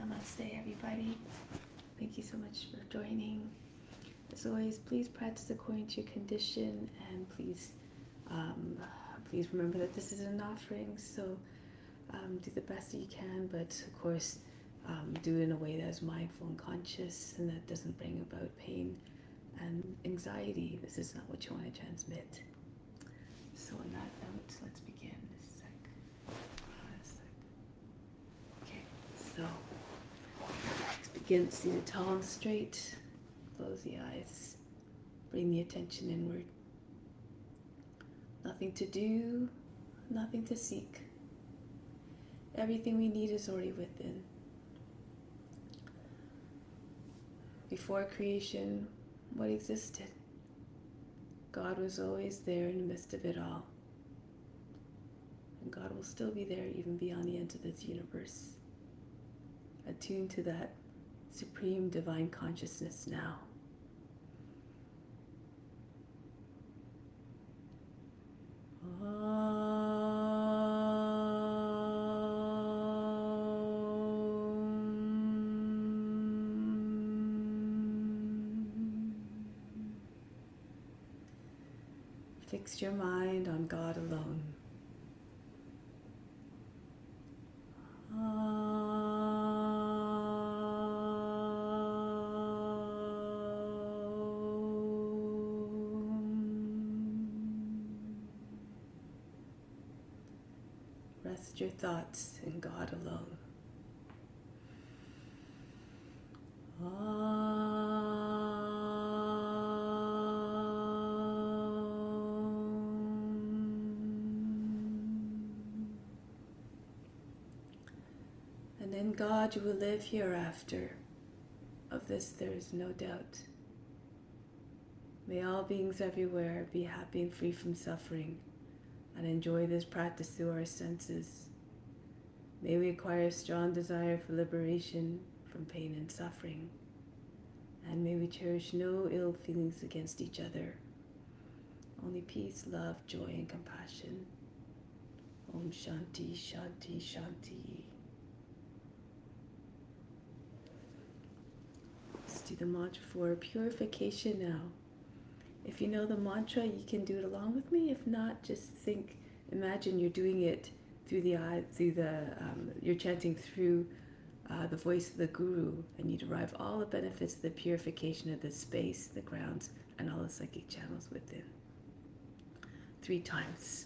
Namaste, everybody. Thank you so much for joining. As always, please practice according to your condition, and please remember that this is an offering. So do the best that you can, but of course, do it in a way that is mindful and conscious, and that doesn't bring about pain and anxiety. This is not what you want to transmit. So on that note, let's begin. Okay, so let's begin seated tall and straight. Close the eyes. Bring the attention inward. Nothing to do, nothing to seek. Everything we need is already within. Before creation, what existed? God was always there in the midst of it all. And God will still be there even beyond the ends of this universe. Attuned to that supreme divine consciousness now. Fix your mind on God alone. Rest your thoughts in God alone. And in God you will live hereafter. Of this there is no doubt. May all beings everywhere be happy and free from suffering, and enjoy this practice through our senses. May we acquire a strong desire for liberation from pain and suffering, and may we cherish no ill feelings against each other, only peace, love, joy, and compassion. Om Shanti, Shanti, Shanti. Let's do the mantra for purification now. If you know the mantra, you can do it along with me. If not, just imagine you're doing it through the eye, you're chanting through the voice of the Guru, and you derive all the benefits of the purification of the space, the grounds, and all the psychic channels within. 3 times.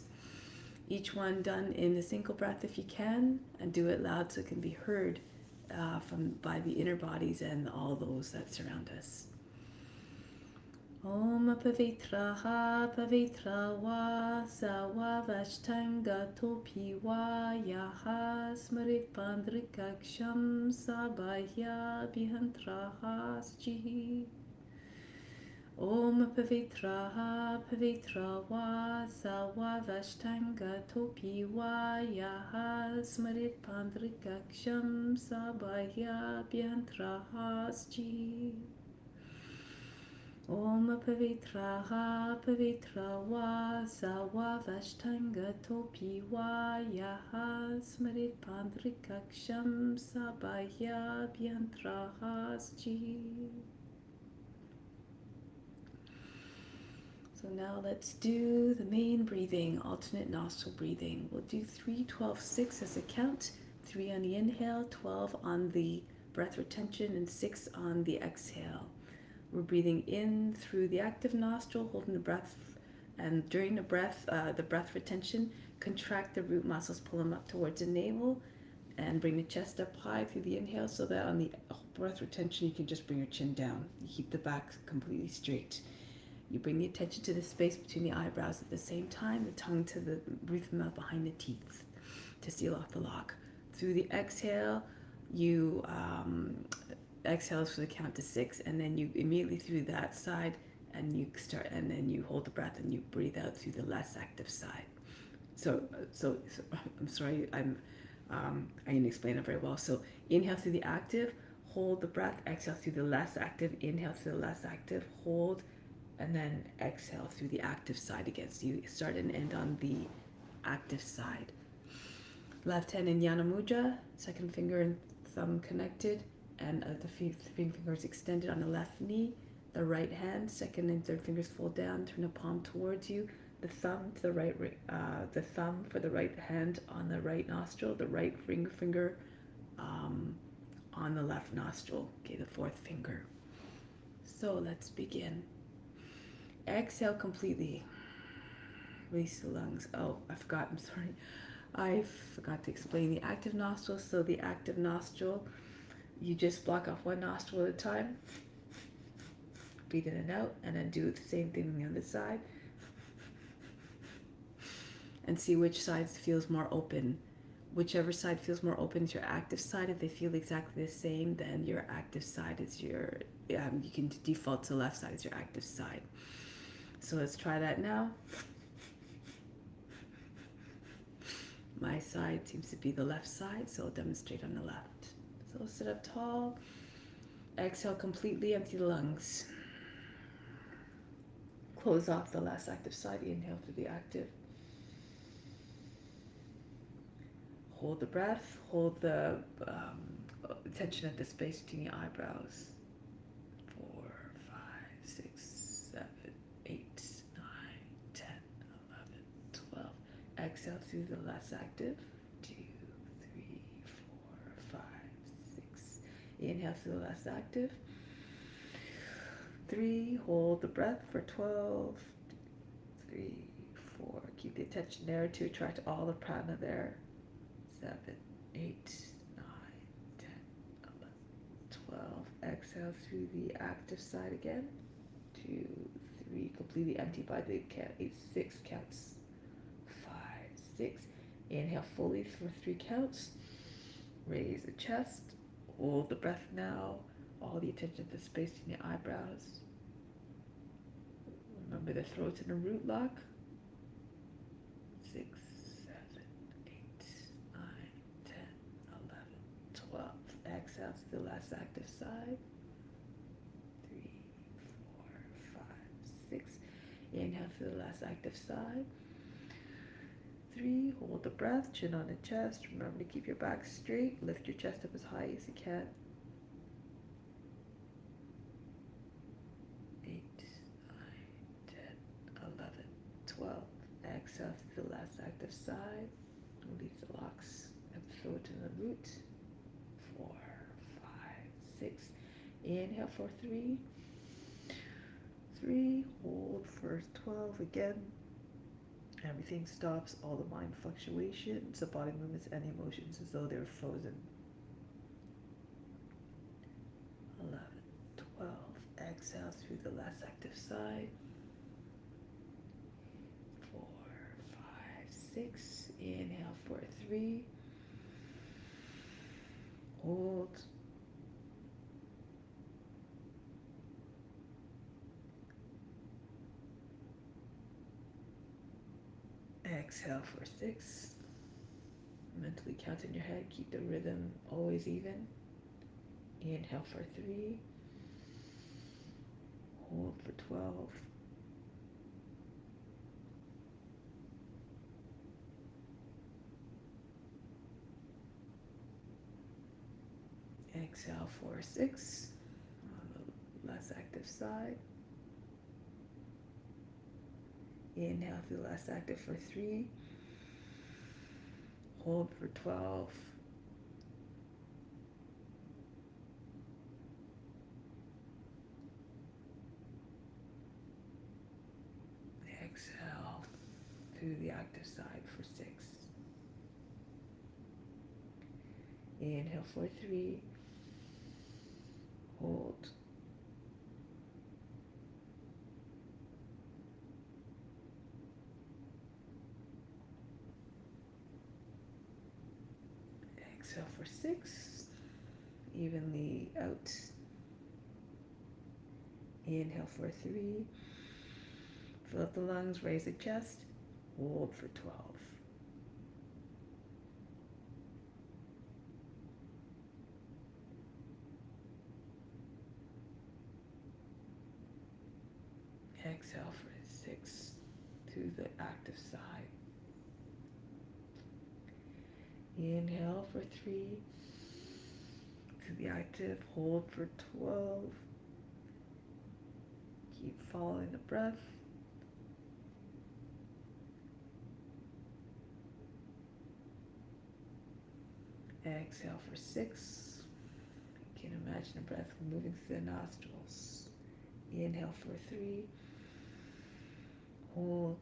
Each one done in a single breath if you can, and do it loud so it can be heard by the inner bodies and all those that surround us. Om Pavitraha Pavitra Va Sawa Vashtanga Topi Va Yaha Smarit Pandrikaksham Sabahya Bihantraha Sjihi. Om Pavitraha Pavitra Va Sawa Vashtanga Topi Va Yaha Smarit Pandrikaksham Sabahya Bihantraha Sjihi. Om Pavitraha Pavitra Va Sawa Vashtanga Topi Va Yaha Smarit Pandrikaksham Sabahya Byantraha Sji. So now let's do the main breathing, alternate nostril breathing. We'll do 3, 12, 6 as a count. 3 on the inhale, 12 on the breath retention, and 6 on the exhale. We're breathing in through the active nostril, holding the breath, and during the breath retention, contract the root muscles, pull them up towards the navel, and bring the chest up high through the inhale, so that on the breath retention you can just bring your chin down. You keep the back completely straight. You bring the attention to the space between the eyebrows at the same time, the tongue to the roof of the mouth behind the teeth to seal off the lock. Through the exhale, you exhale for the count to 6, and then you immediately through that side, and you start, and then you hold the breath and you breathe out through the less active side. So I'm sorry, I didn't explain it very well. So inhale through the active, hold the breath, exhale through the less active, inhale through the less active, hold, and then exhale through the active side again. So you start and end on the active side. Left hand in Jnana Mudra, second finger and thumb connected and the fingers extended on the left knee. The right hand, second and third fingers fold down, turn the palm towards you. The thumb to the right, the thumb for the right hand on the right nostril, the right finger on the left nostril. Okay, the fourth finger. So let's begin. Exhale completely. Release the lungs. Oh, I forgot. I'm sorry. I forgot to explain the active nostril. So the active nostril, you just block off one nostril at a time. Breathe in and out, and then do the same thing on the other side. And see which side feels more open. Whichever side feels more open is your active side. If they feel exactly the same, then your active side is your, you can default to the left side as your active side. So let's try that now. My side seems to be the left side, so I'll demonstrate on the left. So sit up tall. Exhale completely, empty the lungs. Close off the last active side. Inhale through the active. Hold the breath. Hold the tension at the space between your eyebrows. 4, 5, 6, 7, 8, 9, 10, 11, 12. Exhale through the last active. 2, 3, 4, 5, 6. Inhale through the last active. 3. Hold the breath for 12. 3, 4. Keep the attention there to attract all the prana there. 7, 8, 9, 10, 11, 12. Exhale through the active side again. 2, 3. Completely empty by the count. 6 counts. 5, 6. Inhale fully for 3 counts. Raise the chest. Hold the breath now. All the attention to the space in your eyebrows. Remember the throat in a root lock. 6, 7, 8, 9, 10, 11, 12. Exhale to the last active side. 3, 4, 5, 6. Inhale to the last active side. 3. Hold the breath. Chin on the chest. Remember to keep your back straight. Lift your chest up as high as you can. 8, 9, 10, 11, 12. Exhale to the last active side. Release the locks and throw it to the root. 4, 5, 6. Inhale for 3. 3. Hold for 12 again. Everything stops, all the mind fluctuations, the body movements and emotions as though they're frozen. 11, 12. Exhale through the last active side. 4, 5, 6. Inhale for 3. Hold. Exhale for 6. Mentally count in your head. Keep the rhythm always even. Inhale for 3. Hold for 12. Exhale for 6 on the last active side. Inhale through the last active for 3. Hold for 12. Exhale through the active side for 6. Inhale for 3. Hold. Exhale for 6. Evenly out. Inhale for 3. Fill up the lungs, raise the chest. Hold for 12. Exhale for 6 to the active side. Inhale for 3. the active. Hold for 12. Keep following the breath. Exhale for 6. You can imagine the breath moving through the nostrils. Inhale for 3. Hold.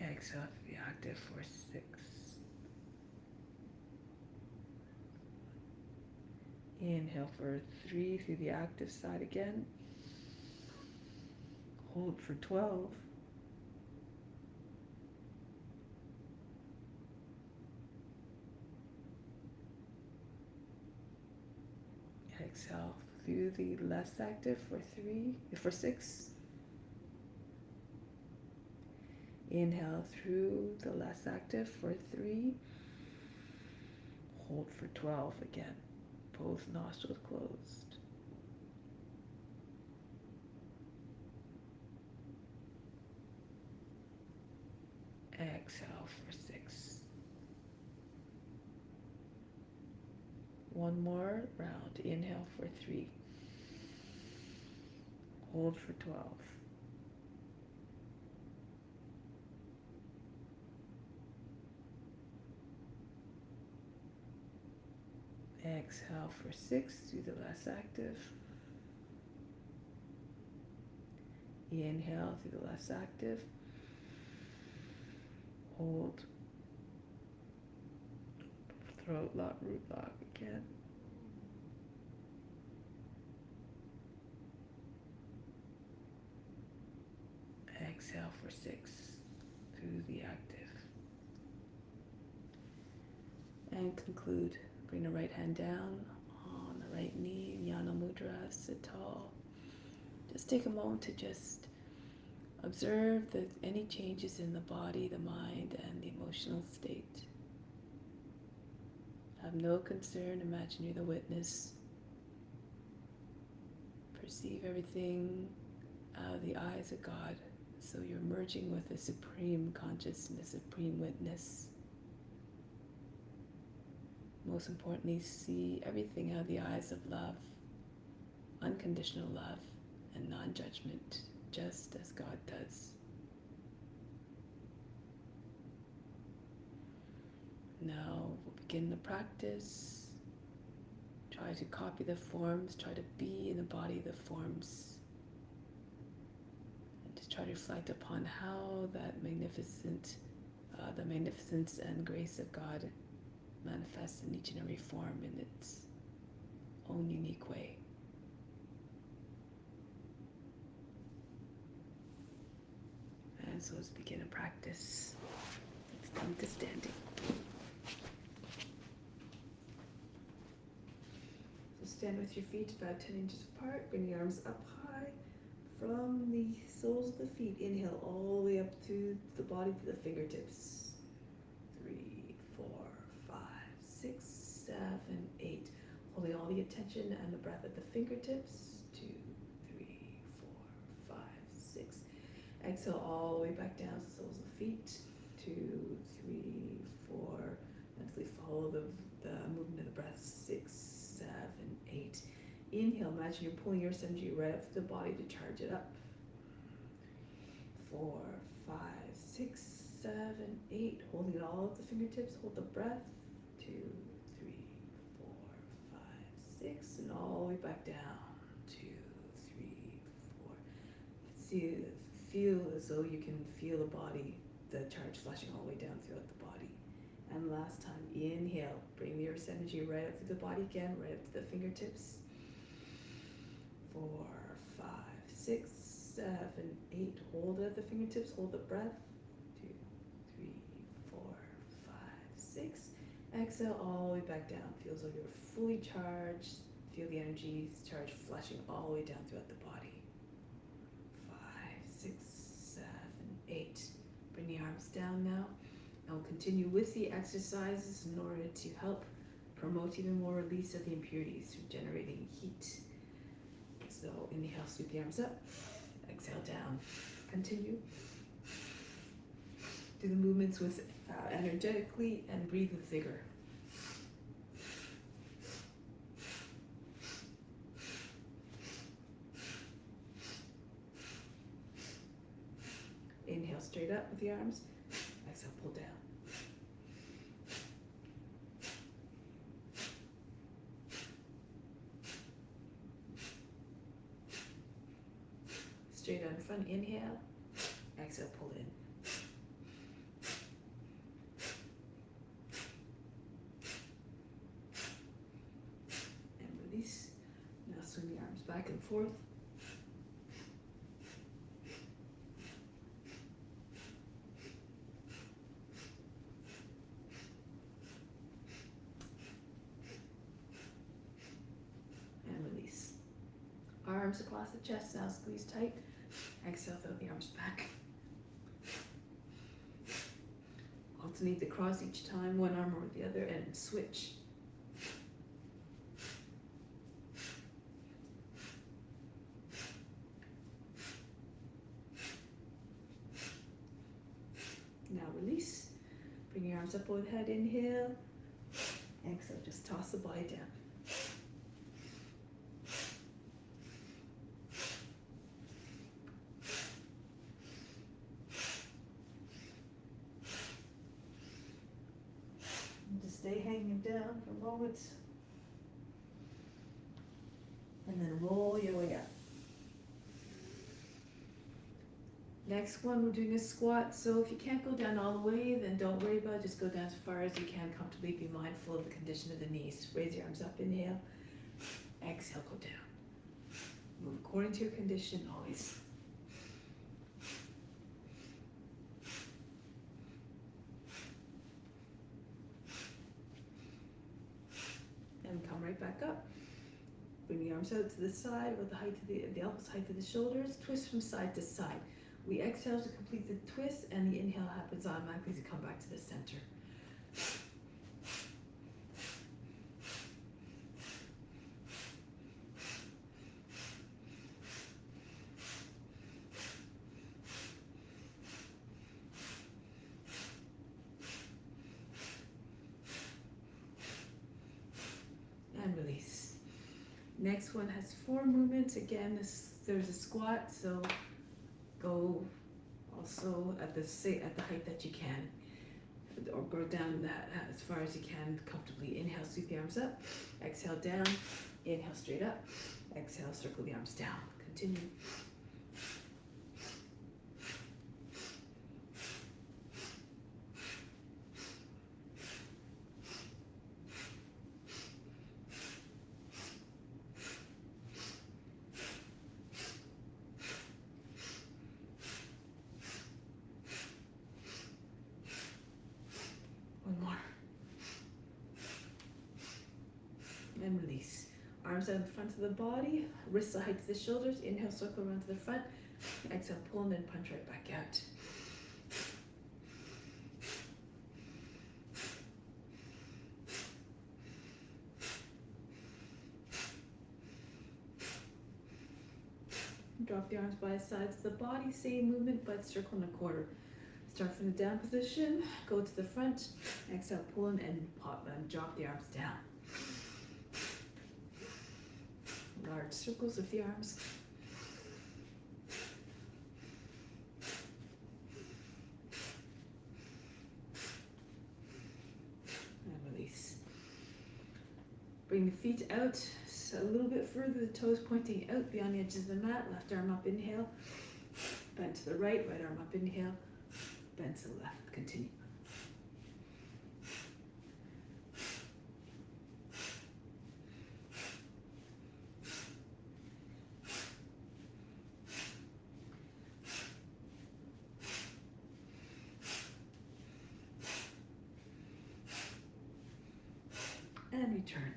Exhale to the active for 6. Inhale for 3 through the active side again. Hold for 12. Exhale through the less active for 6. Inhale through the less active for 3. Hold for 12 again. Both nostrils closed. Exhale for 6. One more round. Inhale for 3. Hold for 12. Exhale for 6 through the less active. Inhale through the less active. Hold. Throat lock, root lock again. Exhale for 6 through the active. And conclude. Bring the right hand down on the right knee, Jnana Mudra, sit tall. Just take a moment to just observe any changes in the body, the mind, and the emotional state. Have no concern, imagine you're the witness. Perceive everything out of the eyes of God, so you're merging with the supreme consciousness, supreme witness. Most importantly, see everything out of the eyes of love, unconditional love, and non-judgment, just as God does. Now we'll begin the practice. Try to copy the forms, try to be in the body of the forms. And just try to reflect upon how that the magnificence and grace of God manifests in each and every form in its own unique way. And so let's begin a practice. Let's come to standing. So stand with your feet about 10 inches apart. Bring the arms up high from the soles of the feet. Inhale all the way up through the body to the fingertips. 3, 4, 5, 6, 7, 8. Holding all the attention and the breath at the fingertips. 2, 3, 4, 5, 6. Exhale all the way back down to the soles of the feet. 2, 3, 4. Mentally follow the movement of the breath. 6, 7, 8. Inhale, imagine you're pulling your energy right up to the body to charge it up. 4, 5, 6, 7, 8. Holding it all at the fingertips. Hold the breath. 2, 3, 4, 5, 6. And all the way back down. 2, 3, 4. Feel as though you can feel the body, the charge flashing all the way down throughout the body. And last time, inhale. Bring the earth's energy right up through the body again, right up to the fingertips. 4, 5, 6, 7, 8. Hold it at the fingertips. Hold the breath. 2, 3, 4, 5, 6. Exhale all the way back down. Feel as though you're fully charged. Feel the energy charge flashing all the way down throughout the body. 5, 6, 7, 8. Bring the arms down now. And we'll continue with the exercises in order to help promote even more release of the impurities through generating heat. So inhale, sweep the arms up. Exhale down. Continue. Do the movements with energetically and breathe with vigor. Inhale straight up with the arms. Exhale, pull down. Straight out in front, inhale. Exhale, pull in. And release. Now swing the arms back and forth. Arms across the chest, now squeeze tight. Exhale, throw the arms back. Alternate the cross each time, one arm over the other, and switch. Now release. Bring your arms up overhead, inhale. Exhale, just toss the body down. Stay hanging down for a moment. And then roll your way up. Next one, we're doing a squat. So if you can't go down all the way, then don't worry about it. Just go down as far as you can comfortably. Be mindful of the condition of the knees. Raise your arms up, inhale. Exhale, go down. Move according to your condition, always. And come right back up. Bring the arms out to the side with the height of the elbows, height of the shoulders. Twist from side to side. We exhale to complete the twist, and the inhale happens automatically to come back to the center. And release. Next one has 4 movements. Again, there's a squat, so go also at the height that you can, or go down that as far as you can comfortably. Inhale, sweep the arms up. Exhale, down. Inhale, straight up. Exhale, circle the arms down. Continue. And release. Arms out in front of the body, wrists the height of the shoulders. Inhale, circle around to the front. Exhale, pull and then punch right back out. Drop the arms by the sides of the body. Same movement, but circle in a quarter. Start from the down position, go to the front. Exhale, pull in and pop and drop the arms down. Large circles with the arms. And release. Bring the feet out so a little bit further, the toes pointing out beyond the edges of the mat. Left arm up, inhale. Bend to the right, right arm up, inhale. Bend to the left, continue. And return.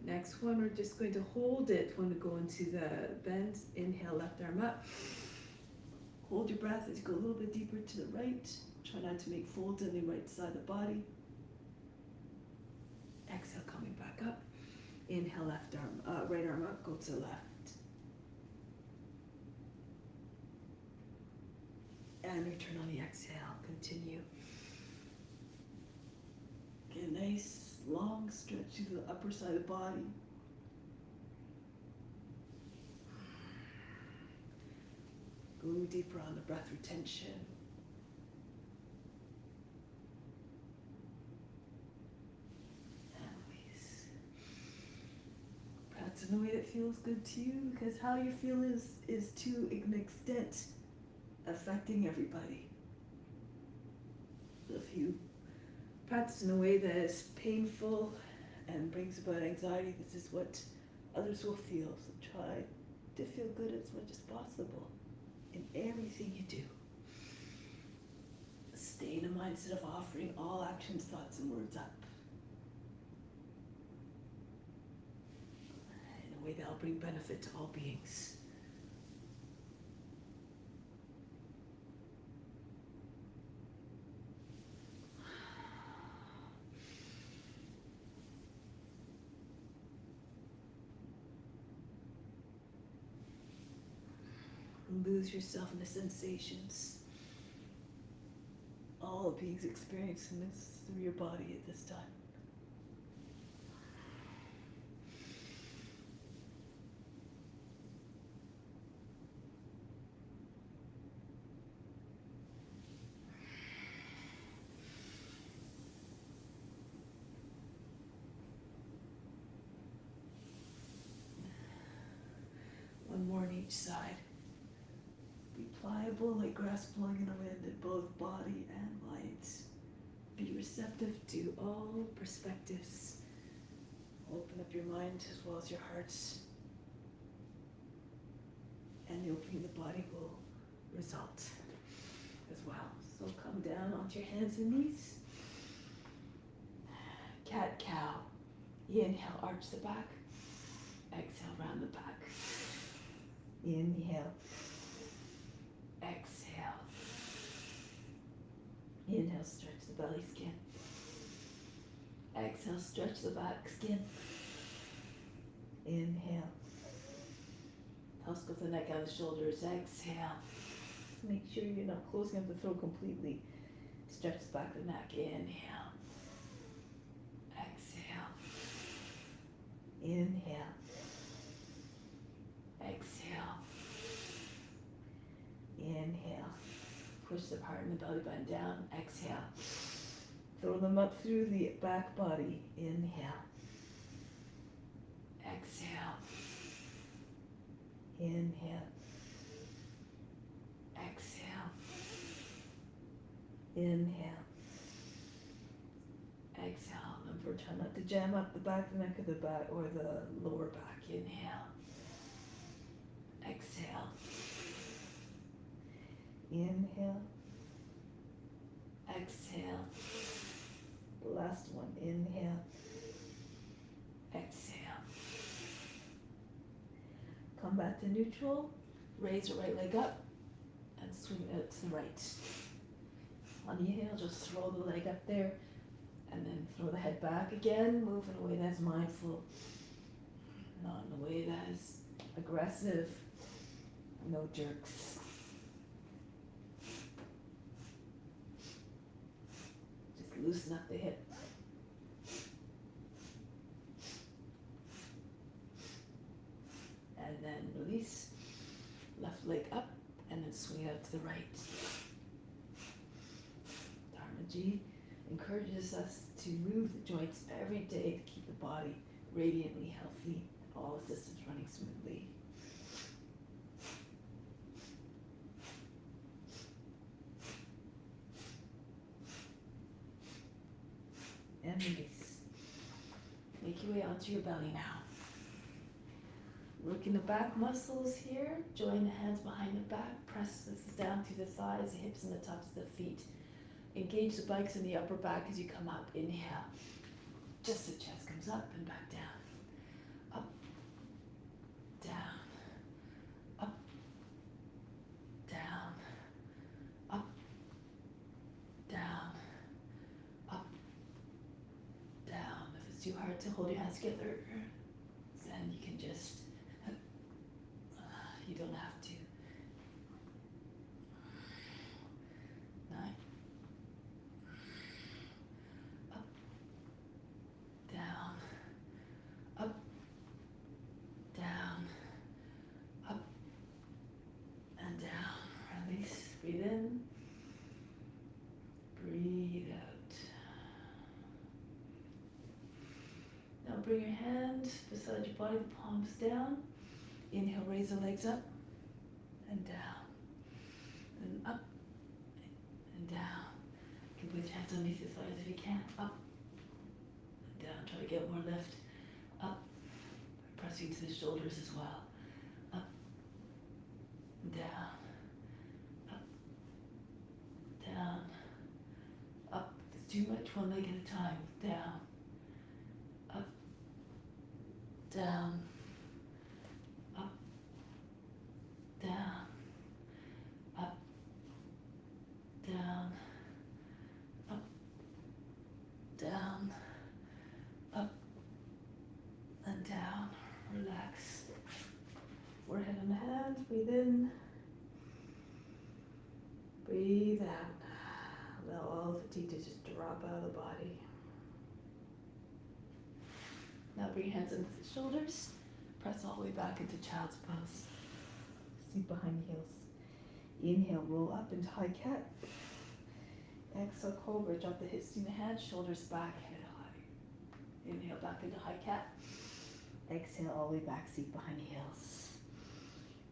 Next one, we're just going to hold it when we go into the bend. Inhale, left arm up. Hold your breath as you go a little bit deeper to the right. Try not to make folds on the right side of the body. Exhale, coming back up. Inhale, left arm, right arm up, go to the left. And return on the exhale. Continue. Get a nice long stretch to the upper side of the body. Going deeper on the breath retention. And release. Practice in a way that feels good to you, because how you feel is to an extent affecting everybody. If you practice in a way that is painful and brings about anxiety, this is what others will feel. So try to feel good as much as possible in everything you do. Stay in a mindset of offering all actions, thoughts, and words up in a way that will bring benefit to all beings. Lose yourself in the sensations. All beings experiencing this through your body at this time. One more on each side. Be pliable like grass blowing in the wind in both body and mind. Be receptive to all perspectives. Open up your mind as well as your heart. And the opening of the body will result as well. So come down onto your hands and knees. Cat cow. Inhale, arch the back. Exhale, round the back. Inhale. Exhale. Inhale, stretch the belly skin. Exhale, stretch the back skin. Inhale. Tusk of the neck out of the shoulders. Exhale. Make sure you're not closing up the throat completely. Stretch the back of the neck. Inhale. Exhale. Inhale. Exhale. Inhale. Push the heart and the belly button down. Exhale. Throw them up through the back body. Inhale. Exhale. Inhale. Exhale. Inhale. Exhale. Remember, try not to jam up the back, the neck of the back, or the lower back. Inhale. Exhale. Inhale. Exhale. The last one. Inhale. Exhale. Come back to neutral. Raise your right leg up and swing it out to the right. On the inhale, just throw the leg up there and then throw the head back again. Move in a way that's mindful, not in a way that is aggressive. No jerks. Just loosen up the hip. And then release. Left leg up and then swing out to the right. Dharmaji encourages us to move the joints every day to keep the body radiantly healthy, all systems running smoothly. And release. Make your way onto your belly now. Working the back muscles here. Join the hands behind the back. Press this down to the thighs, the hips, and the tops of the feet. Engage the bikes in the upper back as you come up. Inhale. Just the chest comes up and back down. Up, down, up, down, up, down, up, down. If it's too hard to hold your hands together, then you can just, you don't have to. Breathe in. Breathe out. Now bring your hand beside your body, the palms down. Inhale, raise the legs up and down. And up and down. You can put your hands underneath your thighs if you can. Up and down. Try to get more lift. Up. Pressing to the shoulders as well. Up and down. Up. Down. Up. If it's too much, one leg at a time. Down. Up. Down. Up. Down. Up. Down. Up. Down. Up. And down. Relax. Forehead and hands. Breathe in. Breathe out. Allow all fatigue to just drop out of the body. Now bring your hands into the shoulders. Press all the way back into child's pose. Seat behind the heels. Inhale, roll up into high cat. Exhale, cobra. Drop the hips to the hands, shoulders back, head high. Inhale, back into high cat. Exhale, all the way back, seat behind the heels.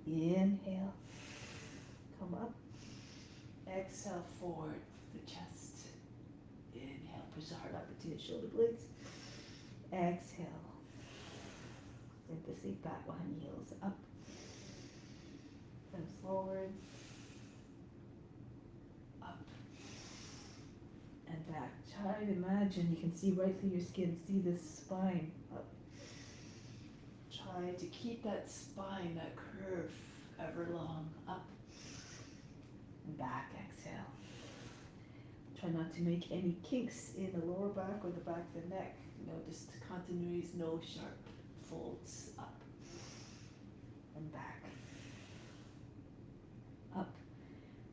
Inhale, come up. Exhale, forward, the chest. Inhale, push the heart up between the shoulder blades. Exhale, sink the seat back behind the heels, up and forward, up and back. Try to imagine you can see right through your skin, see this spine up. Try to keep that spine, that curve, ever long, up and back. Exhale. Try not to make any kinks in the lower back or the back of the neck. Notice the continuities, no sharp folds. Up and back. Up.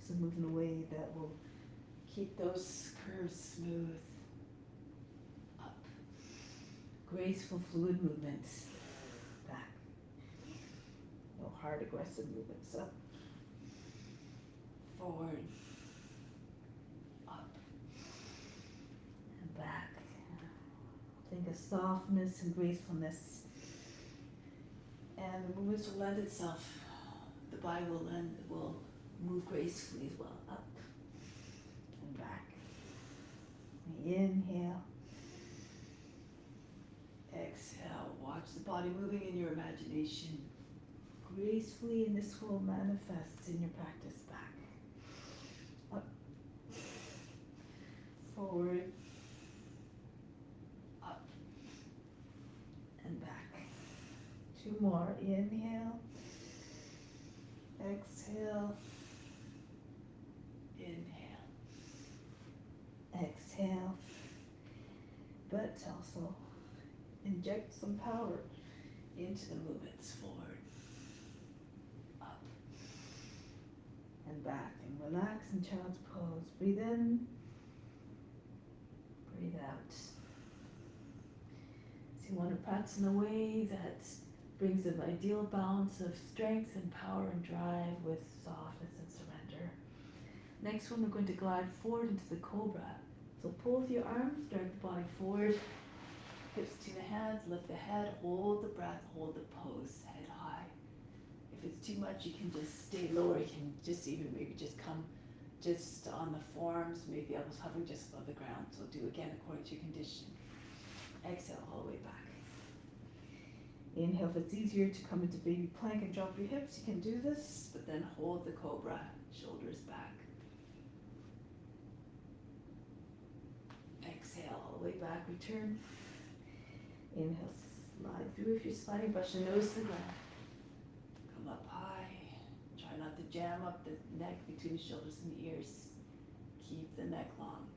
So move in a way that will keep those curves smooth. Up. Graceful, fluid movements. Back. No hard, aggressive movements. Up. Forward. Up. And back. Think of softness and gracefulness. And the movements will lend itself. The body will move gracefully as well. Up and back. Inhale. Exhale. Watch the body moving in your imagination gracefully, and this will manifest in your practice. Back. Up. Forward. Two more. Inhale. Exhale. Inhale. Exhale. But also inject some power into the movements. Forward. Up. And back. And relax in child's pose. Breathe in. Breathe out. So you want to practice in a way that brings an ideal balance of strength and power and drive with softness and surrender. Next one, we're going to glide forward into the Cobra. So pull with your arms, drag the body forward, hips to the hands, lift the head, hold the breath, hold the pose, head high. If it's too much, you can just stay lower. You can just even maybe just come just on the forearms, maybe the elbows hovering just above the ground. So do again according to your condition. Exhale all the way back. Inhale, if it's easier to come into baby plank and drop your hips, you can do this, but then hold the Cobra, shoulders back. Exhale, all the way back, return. Inhale, slide through. If you're sliding, brush the nose to the ground. Come up high. Try not to jam up the neck between the shoulders and the ears. Keep the neck long.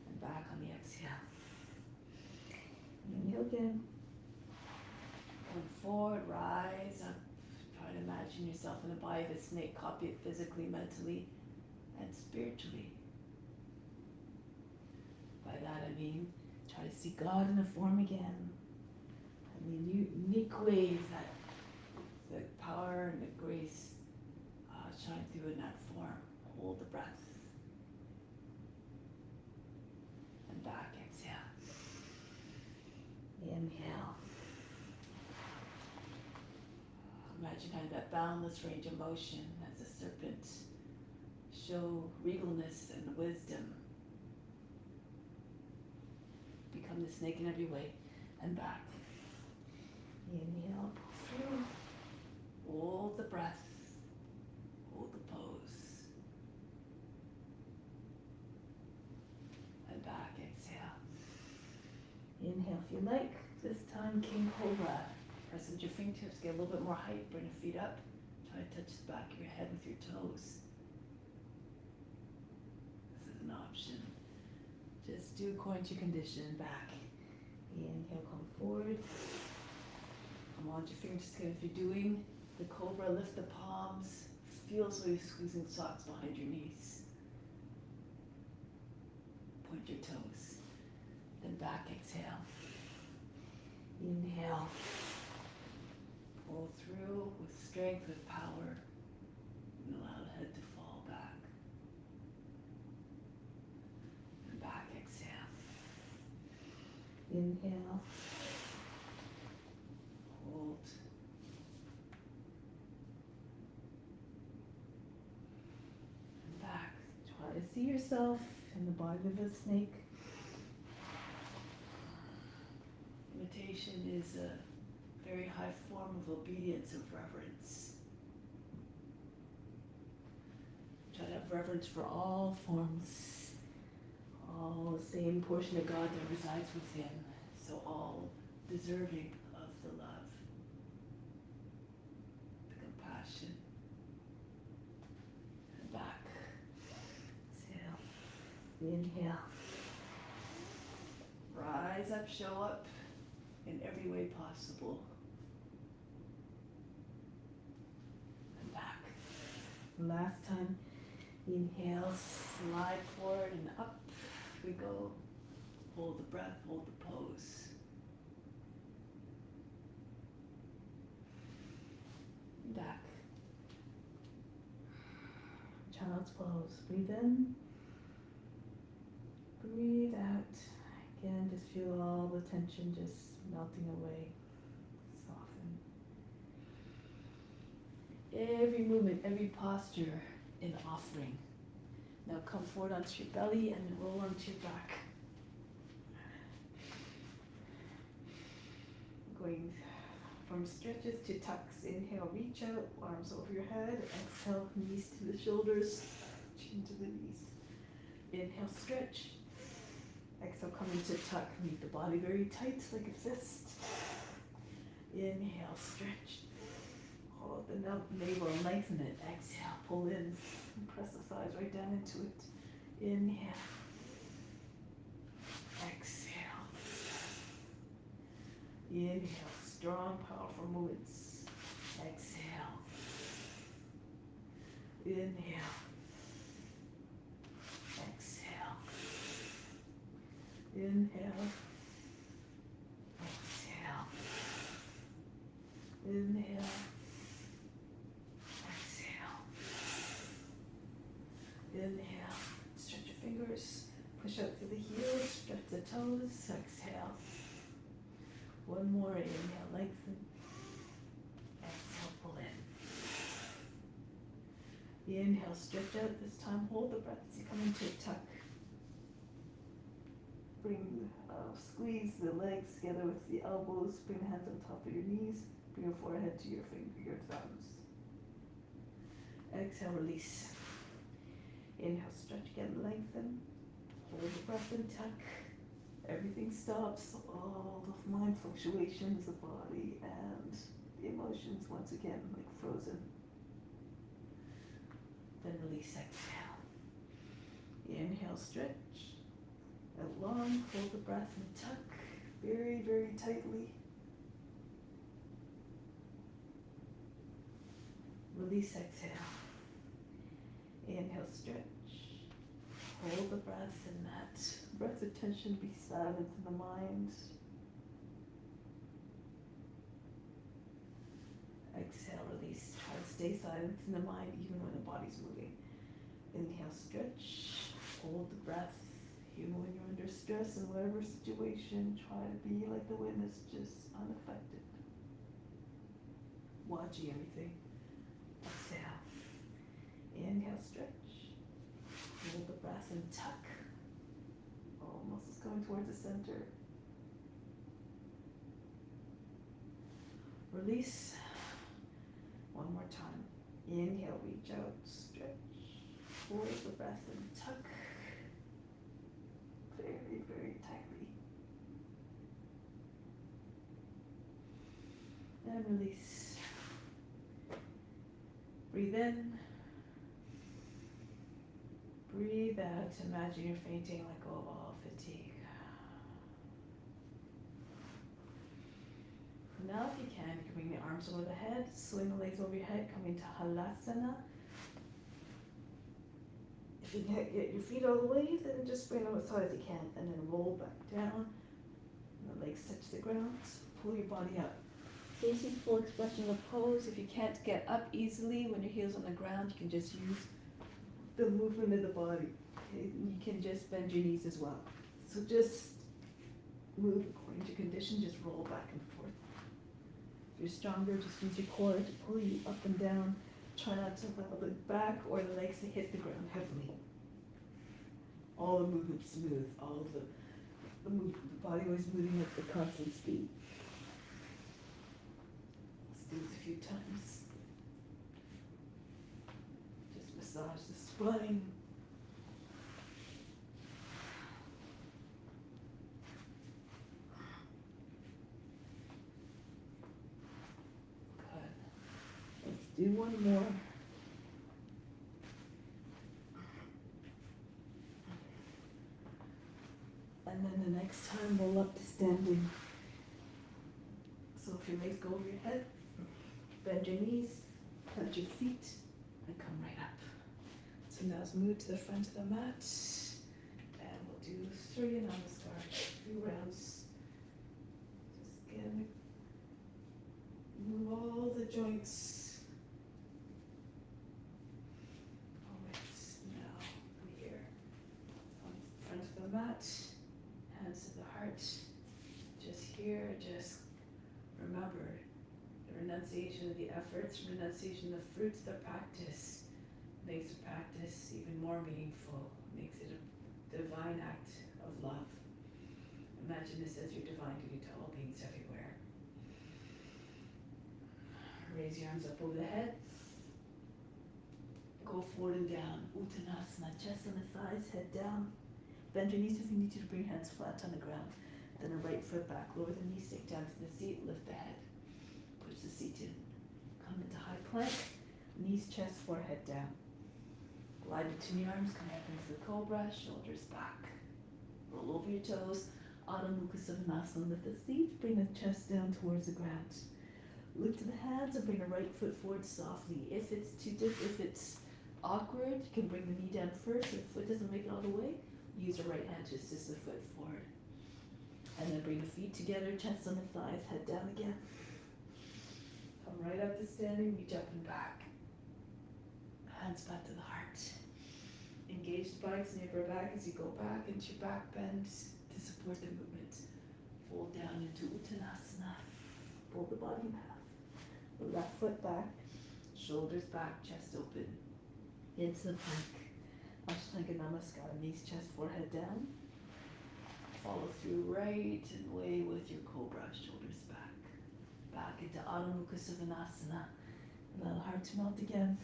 And back on the exhale. Inhale again. Come forward, rise up. Try to imagine yourself in the body of a snake. Copy it physically, mentally, and spiritually. By that I mean, try to see God in the form again. And the unique ways that the power and the grace shine Imagine kind of that boundless range of motion as a serpent. Show regalness and wisdom. Become the snake in every way. And back. Inhale, pull through. Hold the breath. Hold the pose. And back, exhale. Inhale if you like. This time, King Cobra. Press into your fingertips, get a little bit more height, bring your feet up. Try to touch the back of your head with your toes. This is an option. Just do according to your condition. Back. Inhale, come forward. Come on to your fingertips again. If you're doing the Cobra, lift the palms. Feel so you're squeezing socks behind your knees. Point your toes. Then back, exhale. Inhale. Pull through with strength, with power. And allow the head to fall back. And back, exhale. Inhale. Hold. And back. Try to see yourself in the body of a snake. Imitation is a very high form of obedience and reverence. Try to have reverence for all forms, all the same portion of God that resides within, so all deserving of the love, the compassion. And back. Exhale. Inhale. Rise up, show up in every way possible. And back. Last time, inhale, slide forward and up we go. Hold the breath, hold the pose. Back. Child's pose. Breathe in. Breathe out. Again, just feel all the tension just melting away. Soften. Every movement, every posture an offering. Now come forward onto your belly and roll onto your back. Going from stretches to tucks. Inhale, reach out, arms over your head. Exhale, knees to the shoulders, chin to the knees. Inhale, stretch. Exhale, come into tuck. Make the body very tight like a fist. Inhale, stretch. Hold the navel, lengthen it. Exhale, pull in. And press the thighs right down into it. Inhale. Exhale. Inhale, strong, powerful movements. Exhale. Inhale. Exhale. Inhale. Exhale. Inhale. Exhale. Inhale. Stretch your fingers. Push out through the heels. Stretch the toes. Exhale. One more. Inhale. Lengthen. Exhale. Pull in. Inhale. Stretch out. This time hold the breath as you come into a tuck. Bring, squeeze the legs together with the elbows. Bring the hands on top of your knees. Bring your forehead to your thumbs. Exhale, release. Inhale, stretch again, lengthen. Hold the breath and tuck. Everything stops. All the mind fluctuations, the body, and the emotions once again, like frozen. Then release, exhale. Inhale, stretch. Out long, hold the breath and tuck very, very tightly. Release, exhale. Inhale, stretch. Hold the breath and that breath of tension be silent in the mind. Exhale, release. Try to stay silent in the mind even when the body's moving. Inhale, stretch. Hold the breath. Even when you're under stress in whatever situation, try to be like the wind is just unaffected. watching everything. Exhale. Inhale, stretch. Hold the breath and tuck. All muscles coming towards the center. Release. One more time. Inhale, reach out, stretch. Hold the breath and tuck. Very, very tightly. And release. Breathe in. Breathe out. Imagine you're fainting, let go of all fatigue. Now if you can bring the arms over the head, swing the legs over your head, come into halasana. If you can't get your feet all the way, then just bring them as hard as you can, and then roll back down. And the legs touch the ground, so pull your body up. Facing full expression of pose. If you can't get up easily when your heel's on the ground, you can just use the movement of the body. You can just bend your knees as well. So just move according to condition, just roll back and forth. If you're stronger, just use your core to pull you up and down. Try not to allow the back or the legs to hit the ground heavily. All the movement smooth, all of the body always moving at the constant speed. Let's do this a few times. Just massage the spine. Good. Let's do one more. And then the next time, roll up to standing. So if your legs go over your head, bend your knees, touch your feet, and come right up. So now let's move to the front of the mat. And we'll do 3 and namaskar, 3 rounds. Just again, move all the joints. All right, now here, on the front of the mat. Hands to the heart. Just here, just remember the renunciation of the efforts, renunciation of the fruits of the practice makes the practice even more meaningful, makes it a divine act of love. Imagine this as your divine duty to all beings everywhere. Raise your arms up over the head. Go forward and down. Uttanasana, chest on the thighs, head down. Bend your knees if you need to bring your hands flat on the ground. Then a right foot back, lower the knee, sink down to the seat, lift the head. Push the seat in. Come into high plank, knees, chest, forehead down. Glide between your arms, come up into the Cobra, shoulders back. Roll over your toes, Adho Mukha Savasana, lift the seat, bring the chest down towards the ground. Look to the hands and bring the right foot forward softly. If it's awkward, you can bring the knee down first. If the foot doesn't make it all the way, use your right hand to assist the foot forward. And then bring the feet together, chest on the thighs, head down again. Come right up to standing, reach up and back. Hands back to the heart. Engage the bikes in your back as you go back into your back bend to support the movement. Fold down into Uttanasana. Pull the body in half. The left foot back, shoulders back, chest open. Into the plank. Ashtanga Namaskar, knees, chest, forehead down. Follow through right and way with your Cobra, shoulders back. Back into Adho Mukha Savasana. Allow the heart to melt again.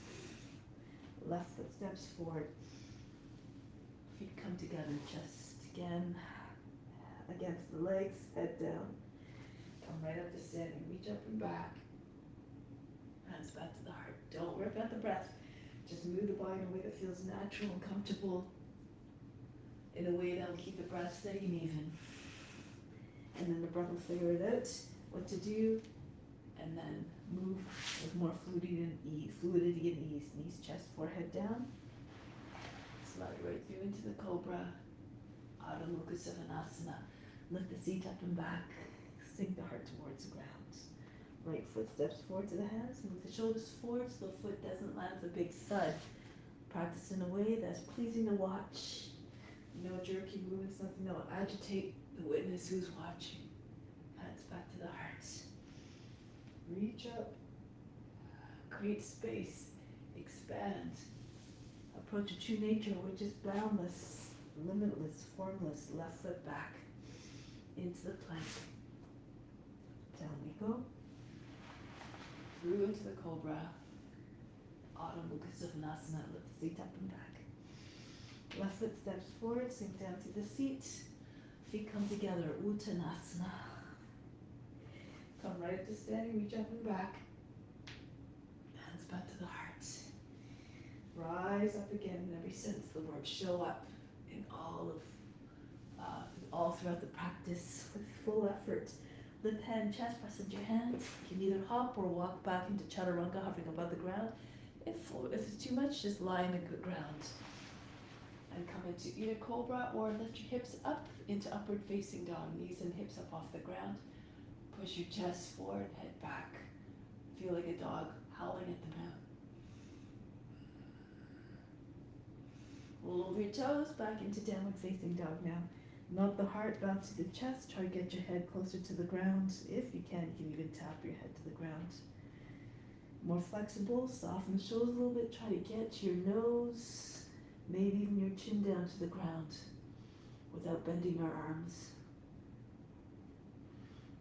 Left foot steps forward. Feet come together, chest again. Against the legs, head down. Come right up to standing, reach up and back. Hands back to the heart. Don't rip out the breath. Just move the body in a way that feels natural and comfortable, in a way that will keep the breath steady and even. And then the breath will figure it out, what to do, and then move with more fluidity and ease. Knees, chest, forehead down. Slide right through into the Cobra, Adho Mukha Savasana. Lift the seat up and back, sink the heart towards the ground. Right foot steps forward to the hands, move the shoulders forward so the foot doesn't land with a big thud. Practice in a way that's pleasing to watch. No jerky movements, nothing that will agitate the witness who's watching. Hands back to the heart. Reach up create space, expand. Approach a true nature, which is boundless, limitless, formless. Left foot back into the plank. Down we go. Through into the Cobra. Adho Mukha Savasana, lift the seat up and back. Left foot steps forward, sink down to the seat. Feet come together, Uttanasana. Come right up to standing, reach up and back. Hands back to the heart. Rise up again in every sense of the word. Show up in all throughout the practice with full effort. Lift hand, chest, press into your hands. You can either hop or walk back into Chaturanga, hovering above the ground. If it's too much, just lie in the ground. And come into either Cobra or lift your hips up into upward facing dog. Knees and hips up off the ground. Push your chest forward, head back. Feel like a dog howling at the moon. Roll over your toes, back into downward facing dog now. Melt the heart, bounce to the chest. Try to get your head closer to the ground. If you can even tap your head to the ground. More flexible, soften the shoulders a little bit. Try to get your nose, maybe even your chin down to the ground without bending your arms.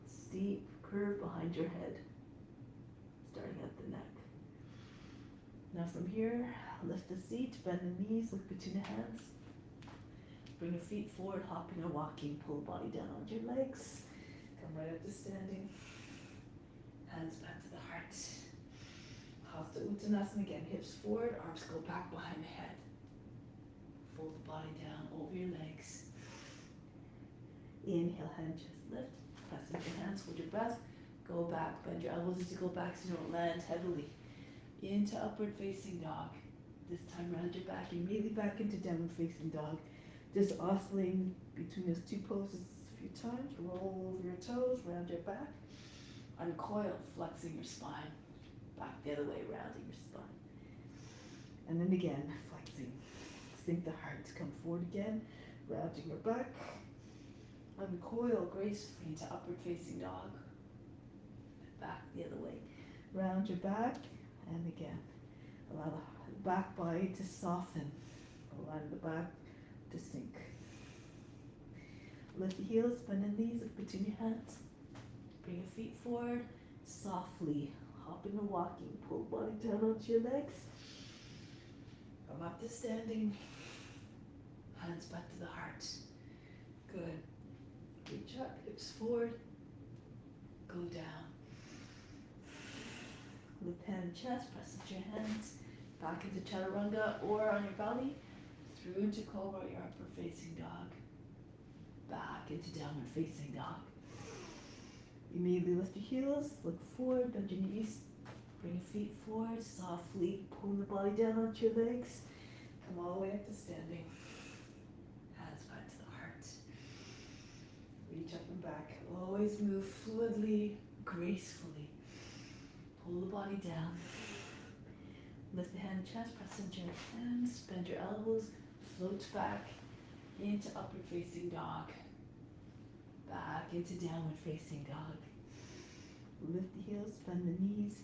Steep curve behind your head, starting at the neck. Now from here, lift the seat, bend the knees, look between the hands. Bring your feet forward, hopping or walking. Pull the body down onto your legs. Come right up to standing. Hands back to the heart. Hasta Uttanasana again. Hips forward, arms go back behind the head. Fold the body down over your legs. Inhale, hand chest lift. Press into your hands, hold your breath. Go back, bend your elbows as you go back so you don't land heavily. Into upward facing dog. This time round your back, immediately back into downward facing dog. Just oscillating between those two poses a few times. Roll over your toes, round your back. Uncoil, flexing your spine. Back the other way, rounding your spine. And then again, flexing. Sink the heart, come forward again, rounding your back. Uncoil gracefully into upward facing dog. Back the other way. Round your back, and again. Allow the back body to soften. Allow the back to sink. Lift the heels, bend the knees, look between your hands. Bring your feet forward, softly, hopping or walking. Pull the body down onto your legs. Come up to standing. Hands back to the heart. Good. Reach up, hips forward. Go down. Lift hand, chest, press into your hands. Back into Chaturanga or on your belly. Through into Cobra, your upward facing dog. Back into downward facing dog. Immediately lift your heels, look forward, bend your knees. Bring your feet forward, softly pull the body down onto your legs. Come all the way up to standing. Hands back to the heart. Reach up and back. Always move fluidly, gracefully. Pull the body down. Lift the hand, chest, press into your hands, bend your elbows, float back into upward facing dog. Back into downward facing dog. Lift the heels, bend the knees.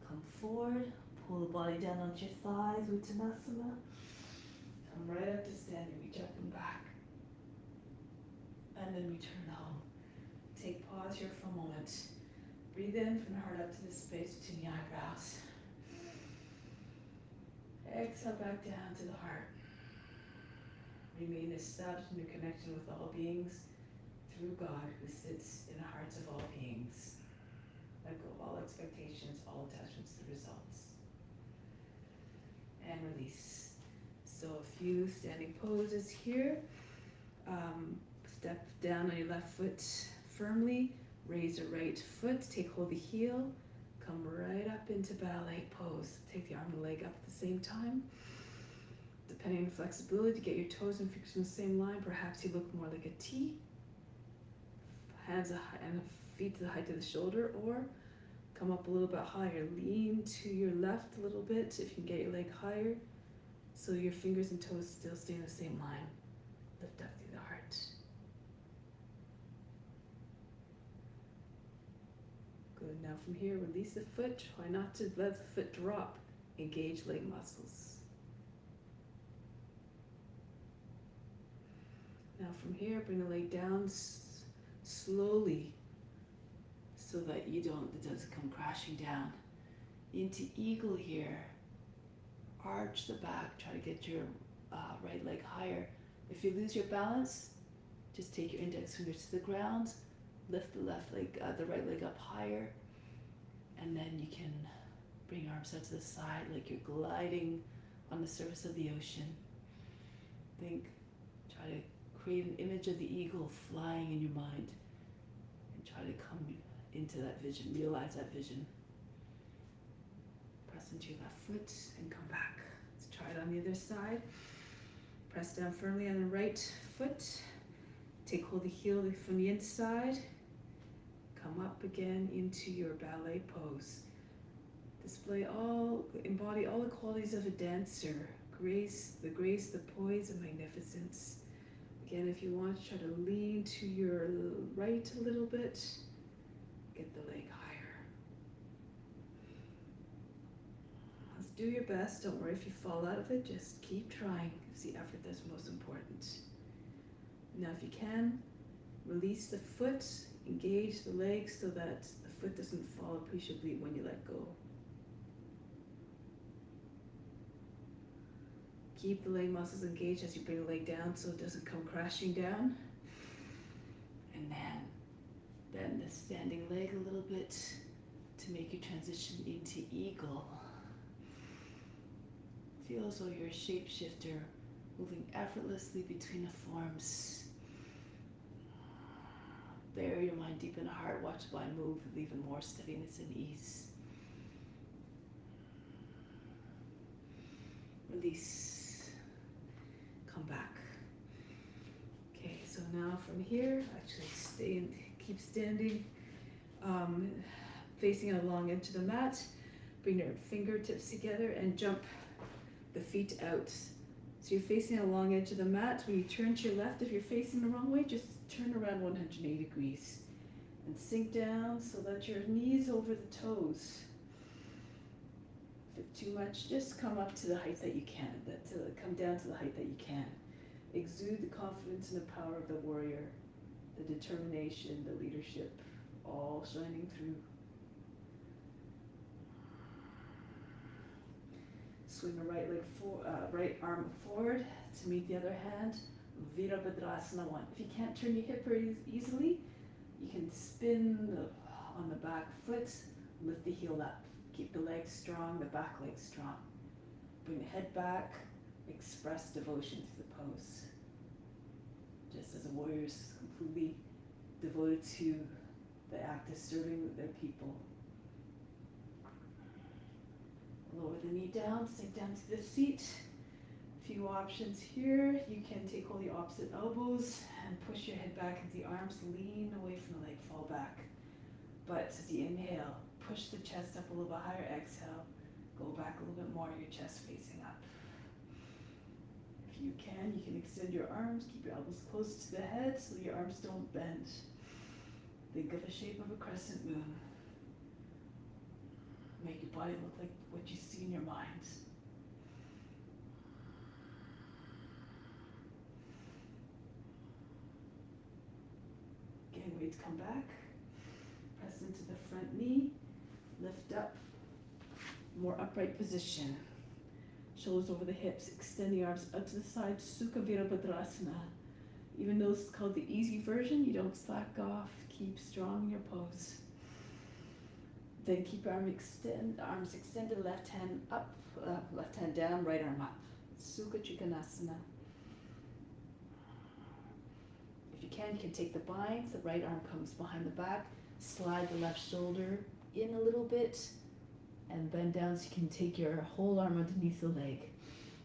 Come forward, pull the body down onto your thighs, Uttanasana. Come right up to standing, reach up and back. And then return home. Take pause here for a moment. Breathe in from the heart up to the space between the eyebrows. Exhale back down to the heart. Remain established in your connection with all beings through God who sits in the hearts of all beings. Let go of all expectations, all attachments to results. And release. So a few standing poses here. Step down on your left foot firmly. Raise your right foot. Take hold of the heel. Come right up into Ballet Pose. Take the arm and leg up at the same time. Depending on the flexibility, to get your toes and fingers in the same line, perhaps you look more like a T. Hands and feet to the height of the shoulder, or come up a little bit higher. Lean to your left a little bit if you can get your leg higher, so your fingers and toes still stay in the same line. Lift up through the heart. Good. Now Now from here, release the foot. Try not to let the foot drop. Engage leg muscles. Now from here, bring the leg down slowly so that it doesn't come crashing down. Into eagle here. Arch the back, try to get your right leg higher. If you lose your balance, just take your index fingers to the ground, lift the right leg up higher, and then you can bring your arms out to the side like you're gliding on the surface of the ocean. Try to create an image of the eagle flying in your mind and try to come into that vision, realize that vision. Press into your left foot and come back. Let's try it on the other side. Press down firmly on the right foot. Take hold of the heel from the inside. Come up again into your ballet pose. Embody all the qualities of a dancer. The grace, the poise, and magnificence. Again, if you want, try to lean to your right a little bit. Get the leg higher. Let's do your best. Don't worry if you fall out of it. Just keep trying. It's the effort that's most important. Now, if you can, release the foot. Engage the leg so that the foot doesn't fall appreciably when you let go. Keep the leg muscles engaged as you bring the leg down so it doesn't come crashing down. And then bend the standing leg a little bit to make your transition into eagle. Feel as though you're a shapeshifter, moving effortlessly between the forms. Bury your mind deep in the heart, watch the body move with even more steadiness and ease. Release. Come back. Okay, so now from here, actually keep standing, facing out long into the mat. Bring your fingertips together and jump the feet out. So you're facing a long edge of the mat. When you turn to your left, if you're facing the wrong way, just turn around 180 degrees and sink down so that your knees over the toes. If it's too much, just come up to the height that you can. Come down to the height that you can. Exude the confidence and the power of the warrior, the determination, the leadership, all shining through. Swing the right arm forward to meet the other hand. Virabhadrasana 1. If you can't turn your hip very easily, you can spin on the back foot, lift the heel up. Keep the legs strong, the back leg strong. Bring the head back, express devotion to the pose. Just as a warrior is completely devoted to the act of serving their people. Lower the knee down, sink down to the seat. Few options here. You can take hold of the opposite elbows and push your head back into the arms, lean away from the leg, fall back. But as you inhale, push the chest up a little bit higher, exhale, go back a little bit more, your chest facing up. If you can extend your arms, keep your elbows close to the head so your arms don't bend. Think of the shape of a crescent moon. Make your body look like what you see in your mind. Again, wait to come back. Press into the front knee. Lift up. More upright position. Shoulders over the hips. Extend the arms out to the side. Sukha Virabhadrasana. Even though it's called the easy version, you don't slack off. Keep strong in your pose. Then keep arms extended, left hand up, left hand down, right arm up. Sukha Trikonasana. If you can take the binds, the right arm comes behind the back, slide the left shoulder in a little bit, and bend down so you can take your whole arm underneath the leg.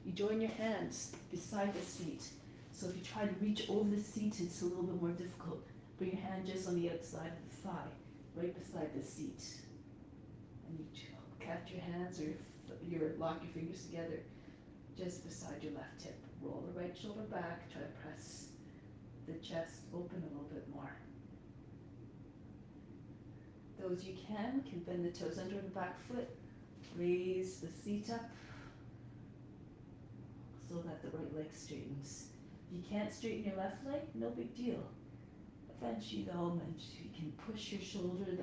You join your hands beside the seat. So if you try to reach over the seat, it's a little bit more difficult. Bring your hand just on the outside of the thigh, right beside the seat. And you catch your hands or lock your fingers together just beside your left hip. Roll the right shoulder back, try to press the chest open a little bit more. Those you can bend the toes under the back foot, raise the seat up so that the right leg straightens. If you can't straighten your left leg, no big deal. Eventually though, you can push your shoulder, the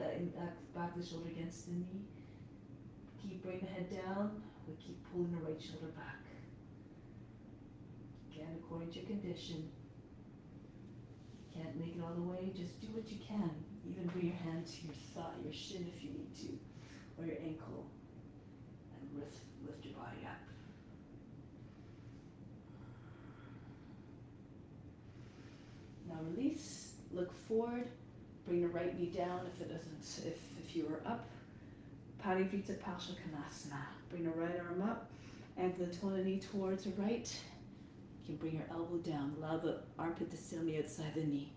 back of the shoulder against the knee. Keep bringing the head down, but keep pulling the right shoulder back. Again, according to your condition. Can't make it all the way, just do what you can. Even bring your hand to your thigh, your shin if you need to, or your ankle, and lift your body up. Now release, look forward, bring the right knee down if you are up. Parivrita Pashakanasana. Bring the right arm up, angle the toe of the knee towards the right. You can bring your elbow down, allow the armpit to sit on the outside of the knee.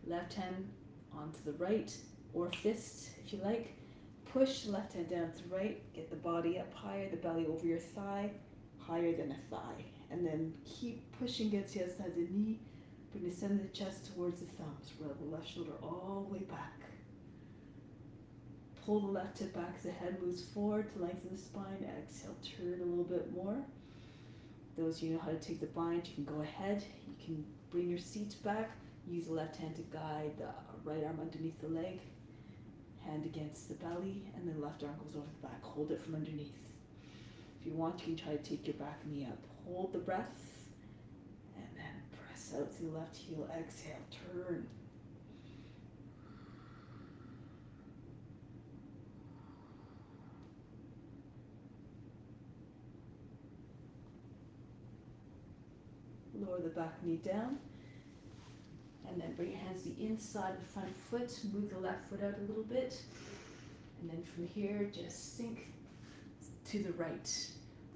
Left hand onto the right, or fist if you like. Push the left hand down to the right, get the body up higher, the belly over your thigh, higher than a thigh. And then keep pushing against the outside of the knee, bring the center of the chest towards the thumbs, roll the left shoulder all the way back. Pull the left hip back as the head moves forward to lengthen the spine, exhale, turn a little bit more. Those of you know how to take the bind, you can go ahead. You can bring your seat back. Use the left hand to guide the right arm underneath the leg. Hand against the belly, and then left arm goes over the back. Hold it from underneath. If you want, you can try to take your back knee up. Hold the breath, and then press out to the left heel. Exhale, turn. Lower the back knee down, and then bring your hands to the inside of the front foot, move the left foot out a little bit, and then from here just sink to the right.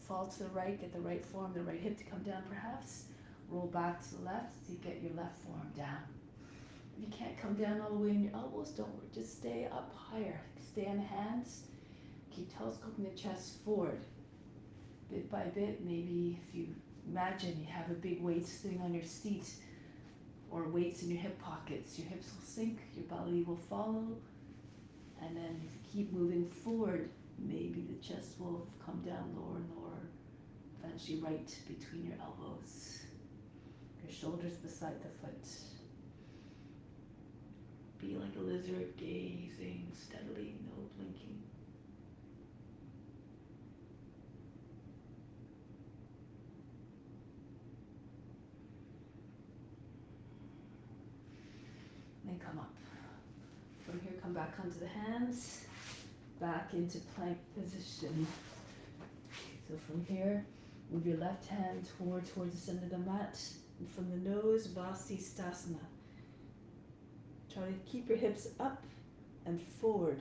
Fall to the right, get the right forearm, the right hip to come down perhaps, roll back to the left to get your left forearm down. If you can't come down all the way in your elbows, don't worry, just stay up higher. Stay on the hands, keep telescoping the chest forward. Bit by bit, maybe if you imagine you have a big weight sitting on your seat or weights in your hip pockets. Your hips will sink, your belly will follow, and then if you keep moving forward, maybe the chest will come down lower and lower, eventually right between your elbows. Your shoulders beside the foot. Be like a lizard, gazing steadily, no blinking. Then come up. From here, come back onto the hands, back into plank position. So from here, move your left hand towards the center of the mat, and from the nose, Vasisthasana. Try to keep your hips up and forward.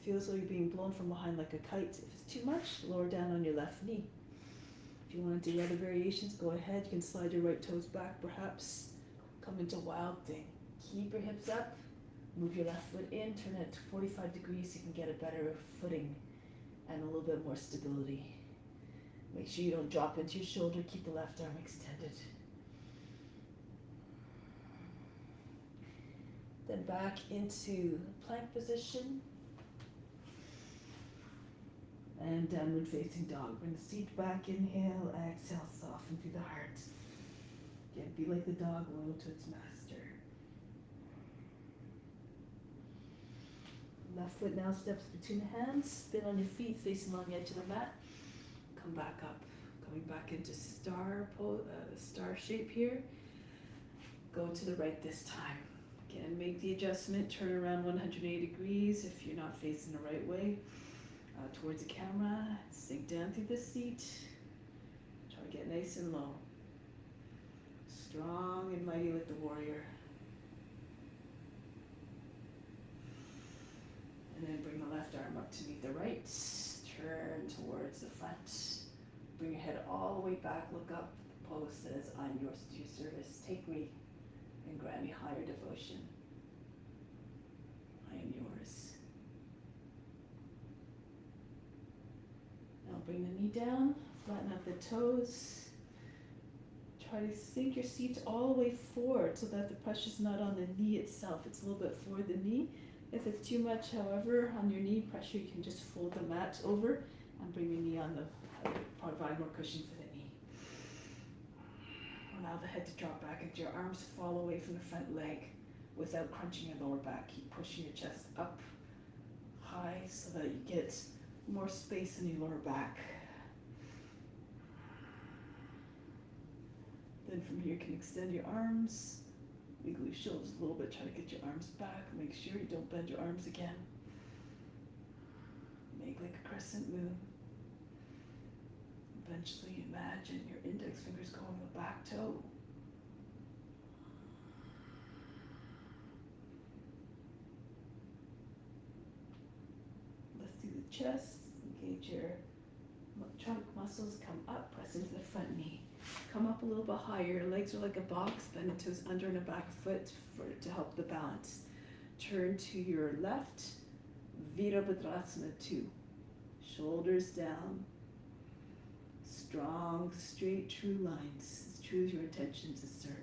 Feel as though you're being blown from behind like a kite. If it's too much, lower down on your left knee. If you want to do other variations, go ahead. You can slide your right toes back, perhaps. Come into Wild Thing. Keep your hips up, move your left foot in, turn it to 45 degrees so you can get a better footing and a little bit more stability. Make sure you don't drop into your shoulder, keep the left arm extended. Then back into plank position and downward facing dog. Bring the seat back, inhale, exhale, soften through the heart. Again, be like the dog, loyal to its master. Left foot now steps between the hands, spin on your feet, facing along the edge of the mat. Come back up, coming back into star shape here. Go to the right this time. Again, make the adjustment, turn around 180 degrees if you're not facing the right way. Towards the camera, sink down through the seat. Try to get nice and low. Strong and mighty like the warrior. And then bring the left arm up to meet the right. Turn towards the front. Bring your head all the way back, look up. The pose says, I'm yours to your service. Take me and grant me higher devotion. I am yours. Now bring the knee down, flatten out the toes. Try to sink your seat all the way forward so that the pressure's not on the knee itself. It's a little bit forward the knee. If it's too much, however, on your knee pressure, you can just fold the mat over and bring your knee on the, provide more cushion for the knee. Allow the head to drop back and your arms fall away from the front leg without crunching your lower back. Keep pushing your chest up high so that you get more space in your lower back. Then from here you can extend your arms, wiggle your shoulders a little bit, try to get your arms back. Make sure you don't bend your arms again. Make like a crescent moon. Eventually imagine your index fingers go on the back toe. Lift through the chest, engage your trunk muscles, come up, press into the front knee. Come up a little bit higher, your legs are like a box, bend the toes under and a back foot to help the balance. Turn to your left, Virabhadrasana 2. Shoulders down, strong, straight, true lines, as true as your intention to serve.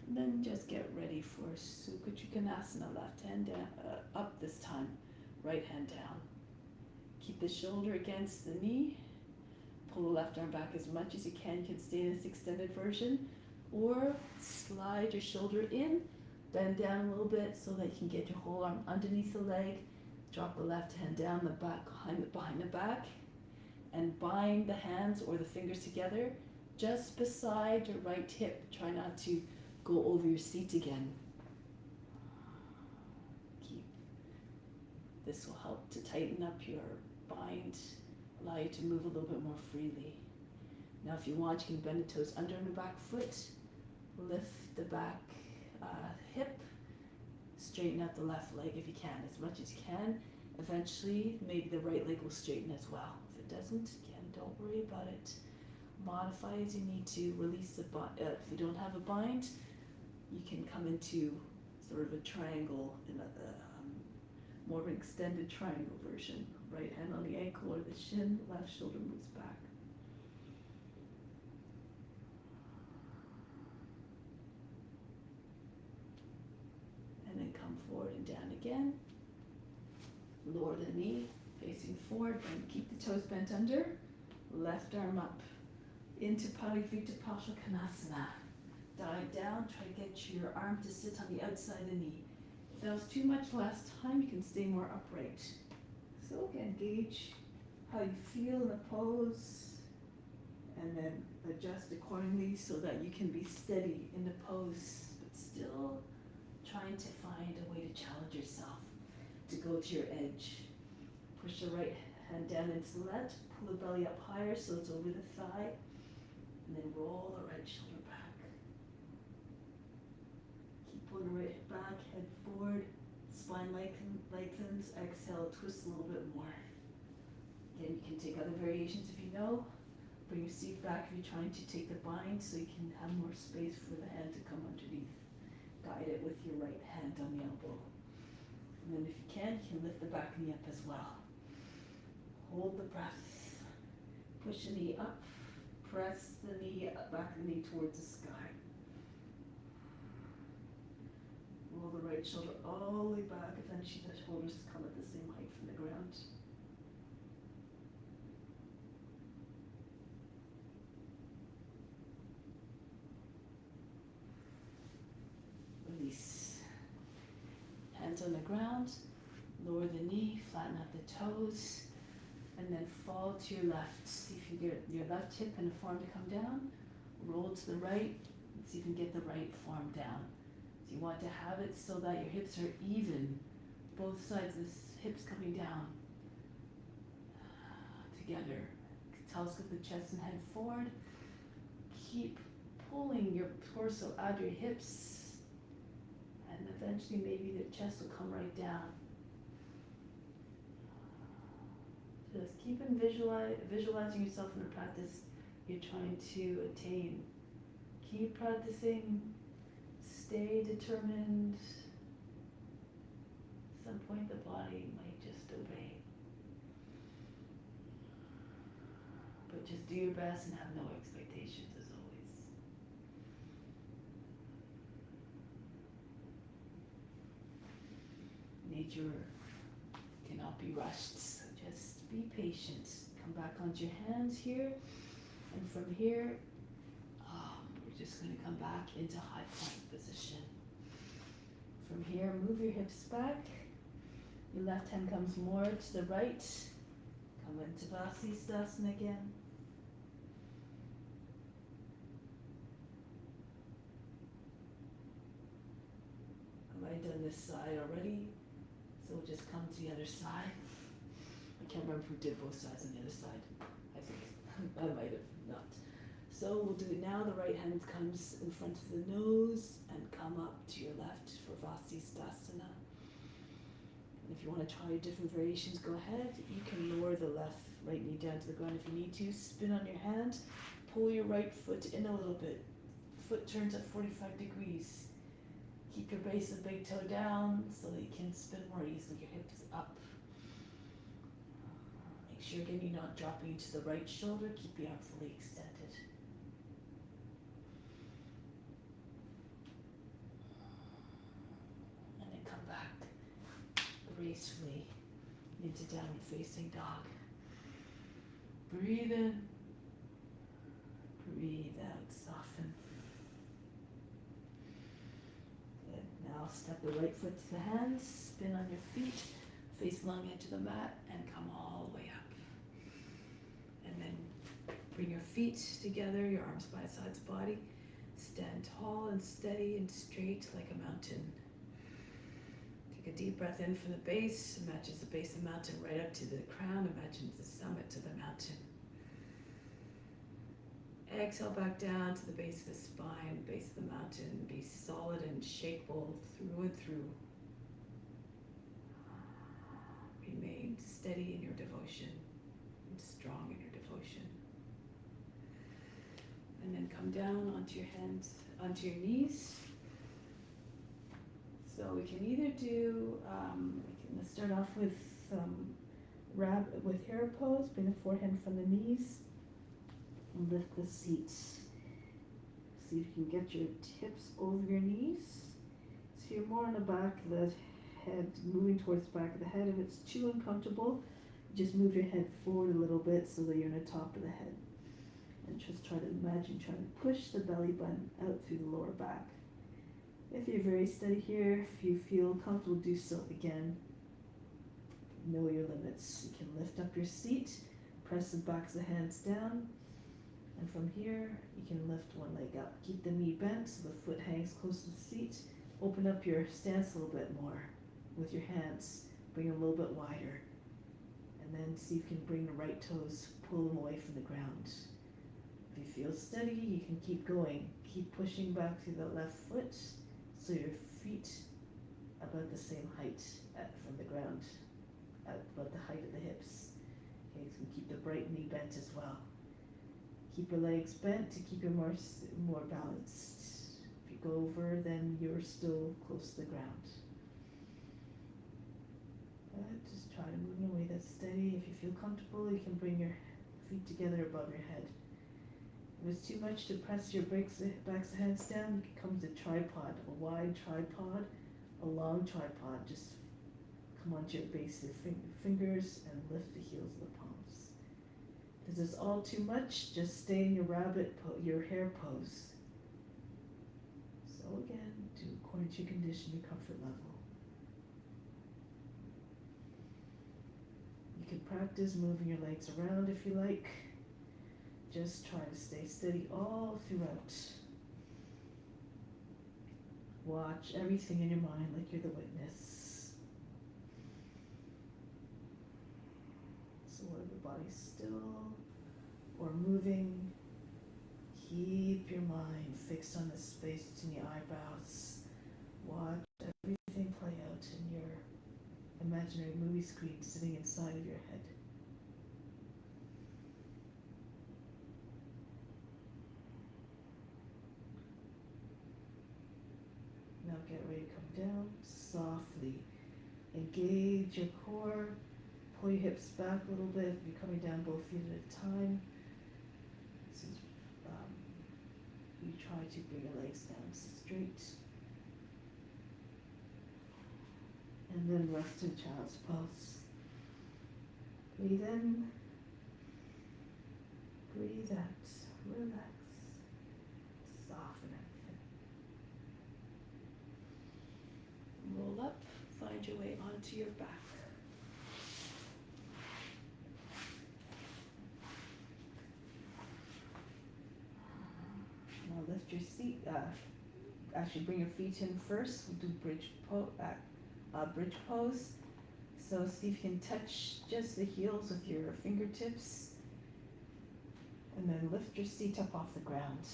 And then just get ready for Sukha Trikonasana, left hand down, up this time, right hand down. Keep the shoulder against the knee. Pull the left arm back as much as you can. You can stay in this extended version, or slide your shoulder in, bend down a little bit so that you can get your whole arm underneath the leg. Drop the left hand down the back, behind the back, and bind the hands or the fingers together just beside your right hip. Try not to go over your seat again. This will help to tighten up your bind, allow you to move a little bit more freely. Now if you want, you can bend the toes under and the back foot, lift the back hip, straighten out the left leg if you can, as much as you can. Eventually, maybe the right leg will straighten as well. If it doesn't, again, don't worry about it. Modify as you need to. Release the bind. If you don't have a bind, you can come into sort of a triangle, in more of an extended triangle version. Right hand on the ankle or the shin, left shoulder moves back. And then come forward and down again. Lower the knee, facing forward, and keep the toes bent under. Left arm up into Parivrtta Parsvakonasana. Dive down, try to get your arm to sit on the outside of the knee. If that was too much last time, you can stay more upright. So again, gauge how you feel in the pose, and then adjust accordingly so that you can be steady in the pose, but still trying to find a way to challenge yourself to go to your edge. Push the right hand down into the left, pull the belly up higher so it's over the thigh, and then roll the right shoulder back. Keep pulling the right hip back, head forward, spine lengthens, exhale, twist a little bit more. Again, you can take other variations if you know. Bring your seat back if you're trying to take the bind so you can have more space for the hand to come underneath. Guide it with your right hand on the elbow. And then if you can lift the back knee up as well. Hold the breath. Push the knee up. Press the knee, back of the knee towards the sky. Roll the right shoulder all the way back. Eventually the shoulders come at the same height from the ground. Release. Hands on the ground. Lower the knee, flatten out the toes, and then fall to your left. See if you get your left hip in a form to come down. Roll to the right. See if you can get the right form down. So you want to have it so that your hips are even. Both sides of the hips coming down. Together. Telescope the chest and head forward. Keep pulling your torso out of your hips. And eventually maybe the chest will come right down. Just keep visualizing yourself in the practice you're trying to attain. Keep practicing. Stay determined. At some point the body might just obey. But just do your best and have no expectations as always. Nature cannot be rushed, so just be patient. Come back onto your hands here, and from here, we're just going to come back into high plank position. From here, move your hips back. Your left hand comes more to the right. Come into Vasisthasana again. I might have done this side already, so we'll just come to the other side. I can't remember who did both sides on the other side. I think I might have not. So we'll do it now. The right hand comes in front of the nose and come up to your left for Vasisthasana. And if you want to try different variations, go ahead. You can lower the right knee down to the ground if you need to. Spin on your hand. Pull your right foot in a little bit. Foot turns at 45 degrees. Keep your base of big toe down so that you can spin more easily. Your hips up. Make sure again you're not dropping into the right shoulder. Keep the arm fully extended. And then come back gracefully into downward facing dog. Breathe in. Breathe out. Soften. Good. Now step the right foot to the hands. Spin on your feet. Face long edge of the mat and come all the way up. And then bring your feet together, your arms by sides of the body. Stand tall and steady and straight like a mountain. Take a deep breath in from the base. Imagine the base of the mountain right up to the crown. Imagine the summit to the mountain. Exhale back down to the base of the spine, base of the mountain. Be solid and shakable through and through. Remain steady in your devotion and strong in your devotion. And then come down onto your hands, onto your knees. So we can either do, let's start off with hare pose. Bring the forehand from the knees and lift the seat. See if you can get your hips over your knees. So you're more on the back of the head, moving towards the back of the head. If it's too uncomfortable, just move your head forward a little bit so that you're on the top of the head. And just try to imagine trying to push the belly button out through the lower back. If you're very steady here, if you feel comfortable, do so again. Know your limits. You can lift up your seat, press the backs of the hands down, and from here, you can lift one leg up. Keep the knee bent so the foot hangs close to the seat. Open up your stance a little bit more with your hands. Bring them a little bit wider. And then see if you can bring the right toes, pull them away from the ground. If you feel steady, you can keep going. Keep pushing back through the left foot so your feet about the same height from the ground, at about the height of the hips. Okay, so you can keep the right knee bent as well. Keep your legs bent to keep you more balanced. If you go over, then you're still close to the ground. But just try to move in a way that's steady. If you feel comfortable, you can bring your feet together above your head. If it's too much to press your backs of hands down, you can come to tripod, a wide tripod, a long tripod. Just come onto your base of your fingers and lift the heels of the palms. If this is all too much, just stay in your your hare pose. So again, do according to your condition, your comfort level. You can practice moving your legs around if you like. Just try to stay steady all throughout. Watch everything in your mind like you're the witness. So whether the body's still or moving, keep your mind fixed on the space between your eyebrows. Watch everything play out in your imaginary movie screen sitting inside of your head. Now get ready to come down softly. Engage your core. Pull your hips back a little bit. You're coming down both feet at a time. This is, you try to bring your legs down straight. And And then rest in child's pose. Breathe in, breathe out, relax, soften everything. Roll up, find your way onto your back. Now lift your seat, actually bring your feet in first. We'll do bridge pose. So see if you can touch just the heels with your fingertips. And then lift your seat up off the ground.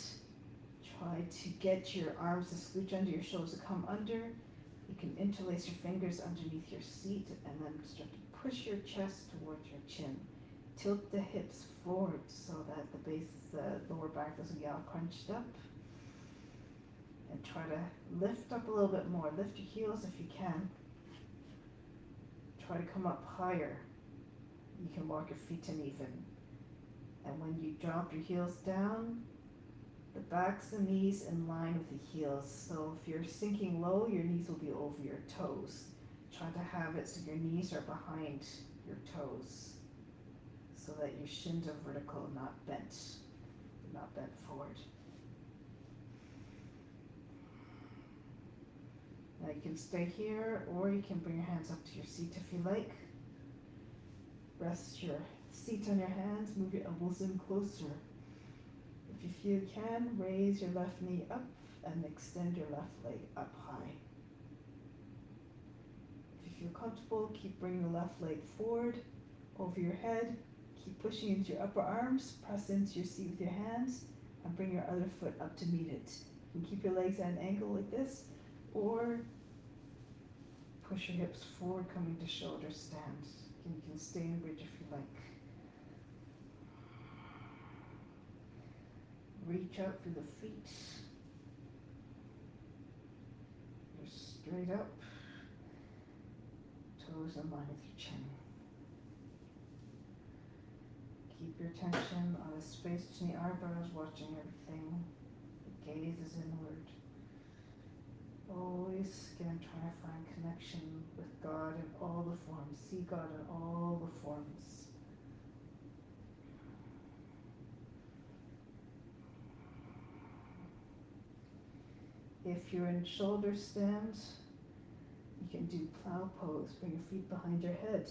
Try to get your arms to scooch under your shoulders to come under. You can interlace your fingers underneath your seat and then start to push your chest towards your chin. Tilt the hips forward so that the base, the lower back doesn't get all crunched up. And try to lift up a little bit more. Lift your heels if you can. Try to come up higher. You can walk your feet in even. And when you drop your heels down, the backs and knees in line with the heels. So if you're sinking low, your knees will be over your toes. Try to have it so your knees are behind your toes, so that your shins are vertical, not bent forward. Now you can stay here, or you can bring your hands up to your seat if you like. Rest your seat on your hands, move your elbows in closer. If you feel you can, raise your left knee up and extend your left leg up high. If you feel comfortable, keep bringing the left leg forward, over your head. Keep pushing into your upper arms, press into your seat with your hands, and bring your other foot up to meet it. You can keep your legs at an angle like this, or push your hips forward, coming to shoulder stand. You can stay in bridge if you like. Reach out through the feet. You're straight up. Toes in line with your chin. Keep your attention on the space between the eyebrows, watching everything. The gaze is inward. Always, again, try to find connection with God in all the forms. See God in all the forms. If you're in shoulder stand, you can do plow pose. Bring your feet behind your head.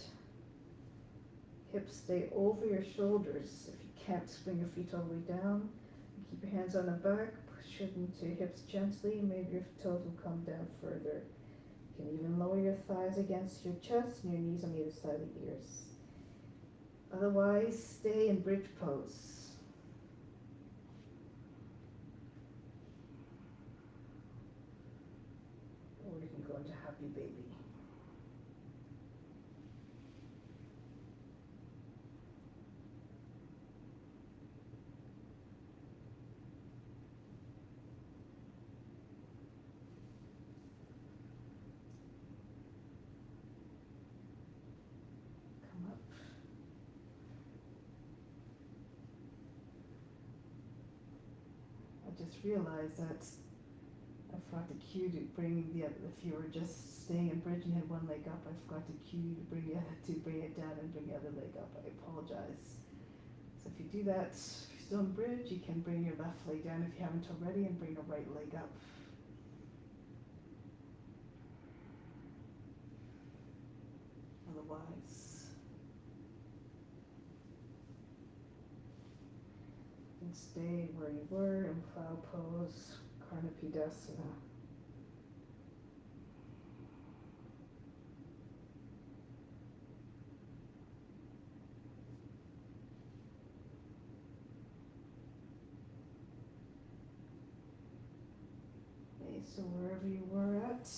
Hips stay over your shoulders. If you can't, bring your feet all the way down. Keep your hands on the back. Push it into your hips gently. Maybe your toes will come down further. You can even lower your thighs against your chest and your knees on either side of the ears. Otherwise, stay in bridge pose. Or you can go into happy baby. Come up. I just realized that I forgot to cue to bring the other, if you were just staying in bridge and had one leg up, I forgot to cue you to bring it down and bring the other leg up. I apologize. So if you do that, if you're still in bridge, you can bring your left leg down if you haven't already and bring your right leg up. Otherwise, you can stay where you were in plow pose, Karnapidasana. Okay, so wherever you were at,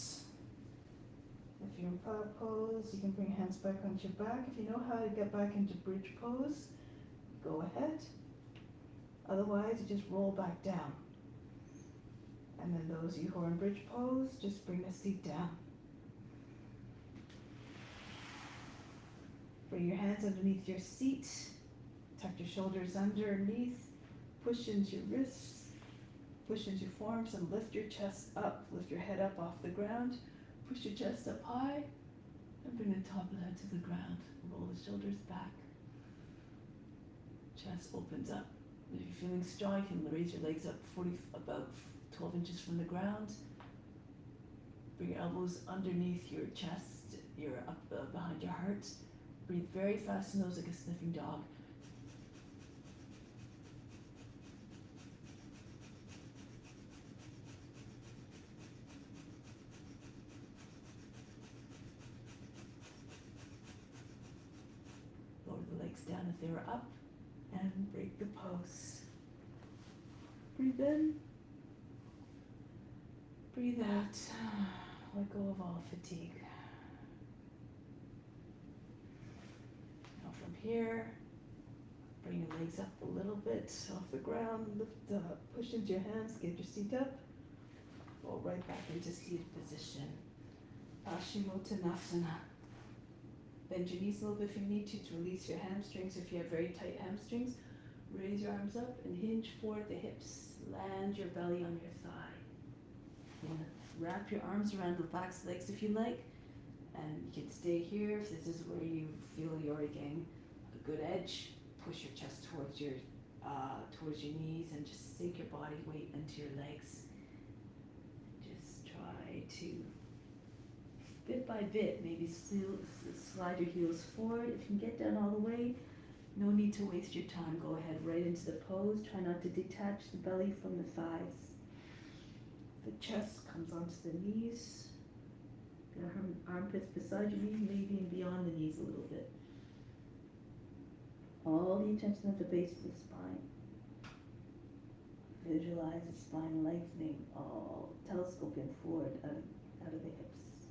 if you're in plow pose, you can bring your hands back onto your back. If you know how to get back into bridge pose, go ahead. Otherwise, you just roll back down. And then those of you who are in bridge pose, just bring the seat down. Bring your hands underneath your seat. Tuck your shoulders underneath. Push into your wrists. Push into your forearms and lift your chest up. Lift your head up off the ground. Push your chest up high. And bring the top of the head to the ground. Roll the shoulders back. Chest opens up. If you're feeling strong, you can raise your legs up about 12 inches from the ground. Bring your elbows underneath your chest, your up behind your heart. Breathe very fast nose like a sniffing dog. Lower the legs down if they were up and break the pose. Breathe in. Breathe out. Let go of all fatigue. Now from here, bring your legs up a little bit off the ground. Lift up, push into your hands, get your seat up. Roll right back into seated position. Paschimottanasana. Bend your knees a little bit if you need to release your hamstrings. If you have very tight hamstrings, raise your arms up and hinge forward the hips. Land your belly on your thigh. And wrap your arms around the back legs if you like. And you can stay here if this is where you feel you're getting a good edge. Push your chest towards your knees and just sink your body weight into your legs. Just try to, bit by bit, maybe slide your heels forward. If you can get down all the way, no need to waste your time. Go ahead right into the pose. Try not to detach the belly from the thighs. The chest comes onto the knees. Your armpits beside your knees, maybe beyond the knees a little bit. All the attention at the base of the spine. Visualize the spine lengthening, all telescoping forward out of the hips.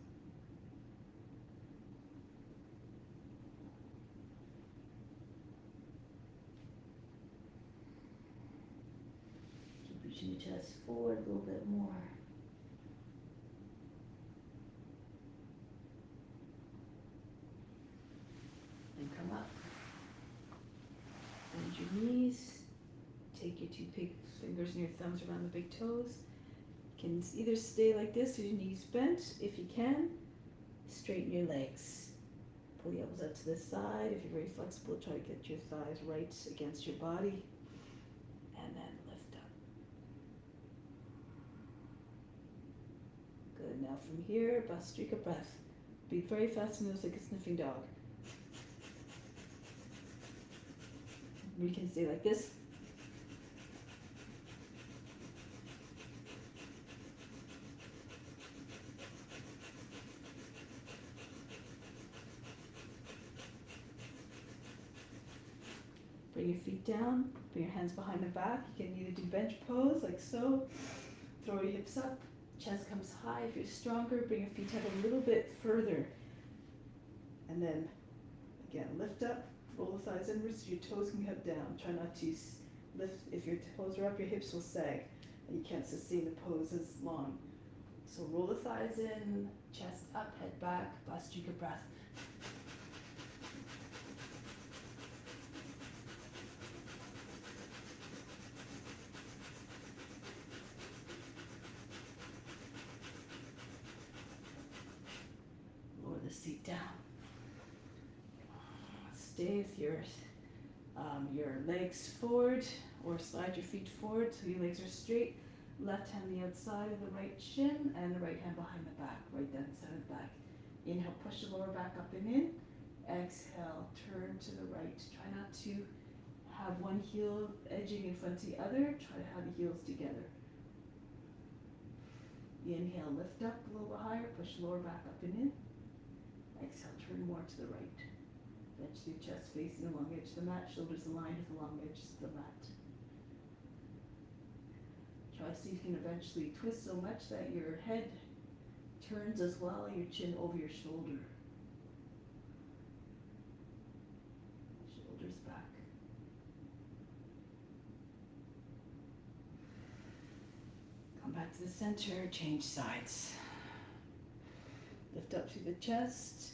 Keep pushing the chest forward a little bit more. And come up. Bend your knees. Take your two big fingers and your thumbs around the big toes. You can either stay like this with your knees bent. If you can, straighten your legs. Pull the elbows out to the side. If you're very flexible, try to get your thighs right against your body. And then lift up. Good. Now from here, Bhastrika breath. Be very fast and nose like a sniffing dog. We can stay like this. Bring your feet down, bring your hands behind the back. You can either do bench pose like so, throw your hips up, chest comes high. If you're stronger, bring your feet up a little bit further. And then, again, lift up, roll the thighs inwards so your toes can come down. Try not to lift. If your toes are up, your hips will sag, and you can't sustain the pose as long. So roll the thighs in, chest up, head back, Bhastrika breath. Seat down. Stay with your legs forward, or slide your feet forward so your legs are straight. Left hand on the outside of the right shin and the right hand behind the back, right down the side of the back. Inhale, push the lower back up and in. Exhale, turn to the right. Try not to have one heel edging in front of the other. Try to have the heels together. Inhale, lift up a little bit higher, push the lower back up and in. Exhale, turn more to the right. Eventually chest facing the long edge of the mat, shoulders aligned with the long edges of the mat. Try to see if you can eventually twist so much that your head turns as well, your chin over your shoulder. Shoulders back. Come back to the center, change sides. Lift up through the chest,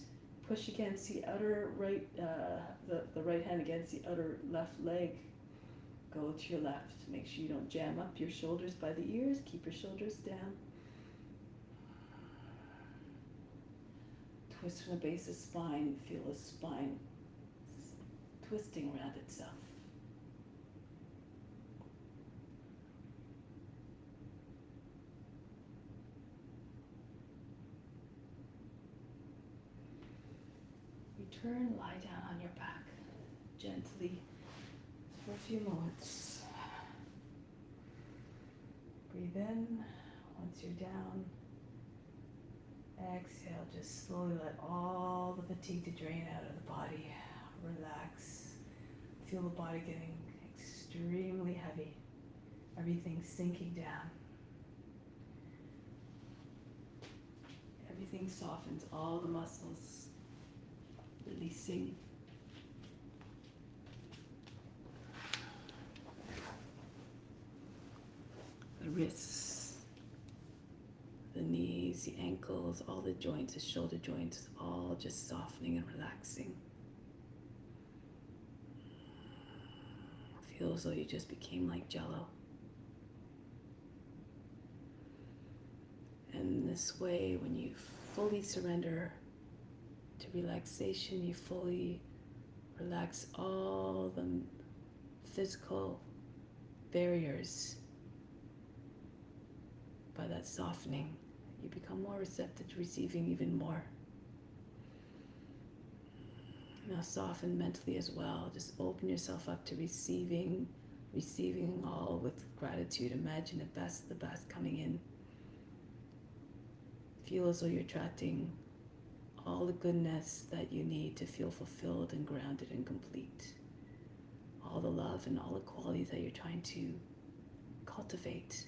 push against the outer right, the right hand against the outer left leg. Go to your left. Make sure you don't jam up your shoulders by the ears. Keep your shoulders down. twist from the base of the spine. Feel the spine twisting around itself. Return, lie down on your back gently for a few moments. Breathe in. Once you're down, exhale. Just slowly let all the fatigue to drain out of the body. Relax. Feel the body getting extremely heavy. Everything sinking down. Everything softens, all the muscles releasing. The wrists, the knees, the ankles, all the joints, the shoulder joints, all just softening and relaxing. Feel as though you just became like Jello. And this way, when you fully surrender to relaxation, you fully relax all the physical barriers. By that softening, you become more receptive to receiving even more. Now soften mentally as well. Just open yourself up to receiving all with gratitude. Imagine the best coming in. Feel as though you're attracting all the goodness that you need to feel fulfilled and grounded and complete. All the love and all the qualities that you're trying to cultivate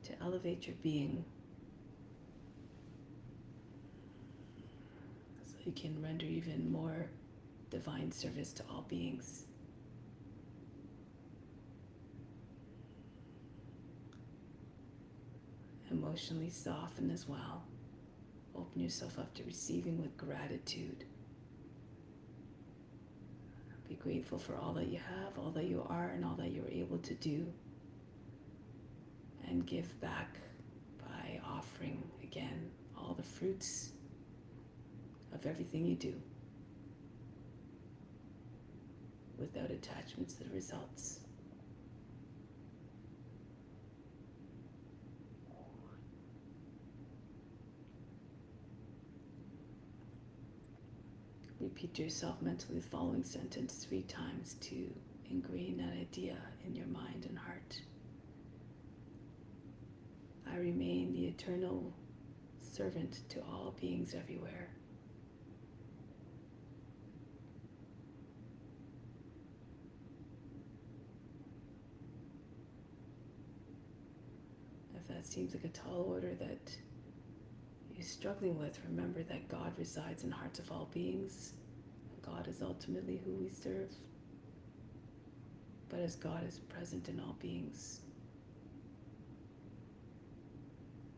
to elevate your being so you can render even more divine service to all beings. Emotionally soften as well. Open yourself up to receiving with gratitude. Be grateful for all that you have, all that you are, and all that you're able to do. And give back by offering again all the fruits of everything you do without attachments to the results. Repeat to yourself mentally the following sentence 3 times to ingrain that idea in your mind and heart. I remain the eternal servant to all beings everywhere. If that seems like a tall order that you're struggling with, remember that God resides in the hearts of all beings. God is ultimately who we serve. But as God is present in all beings,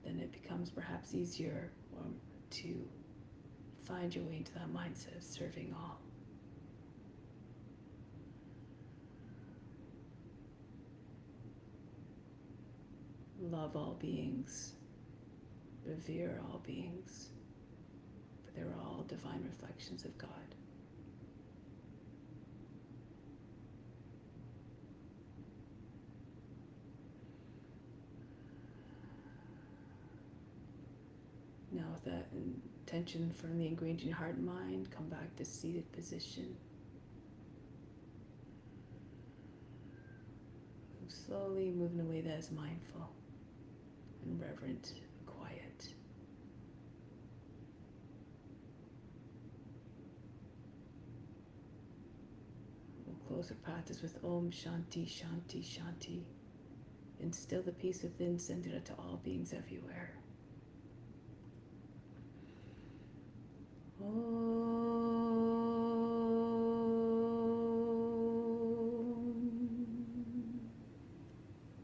then it becomes perhaps easier to find your way into that mindset of serving all. Love all beings, revere all beings, for they're all divine reflections of God. Now with that intention firmly ingrained in your heart and mind, come back to seated position. Move slowly, move in a way that is mindful and reverent and quiet. We'll close our practice with Om Shanti Shanti Shanti. Instill the peace within, send it out to all beings everywhere.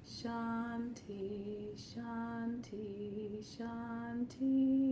Shanti, Shanti, Shanti.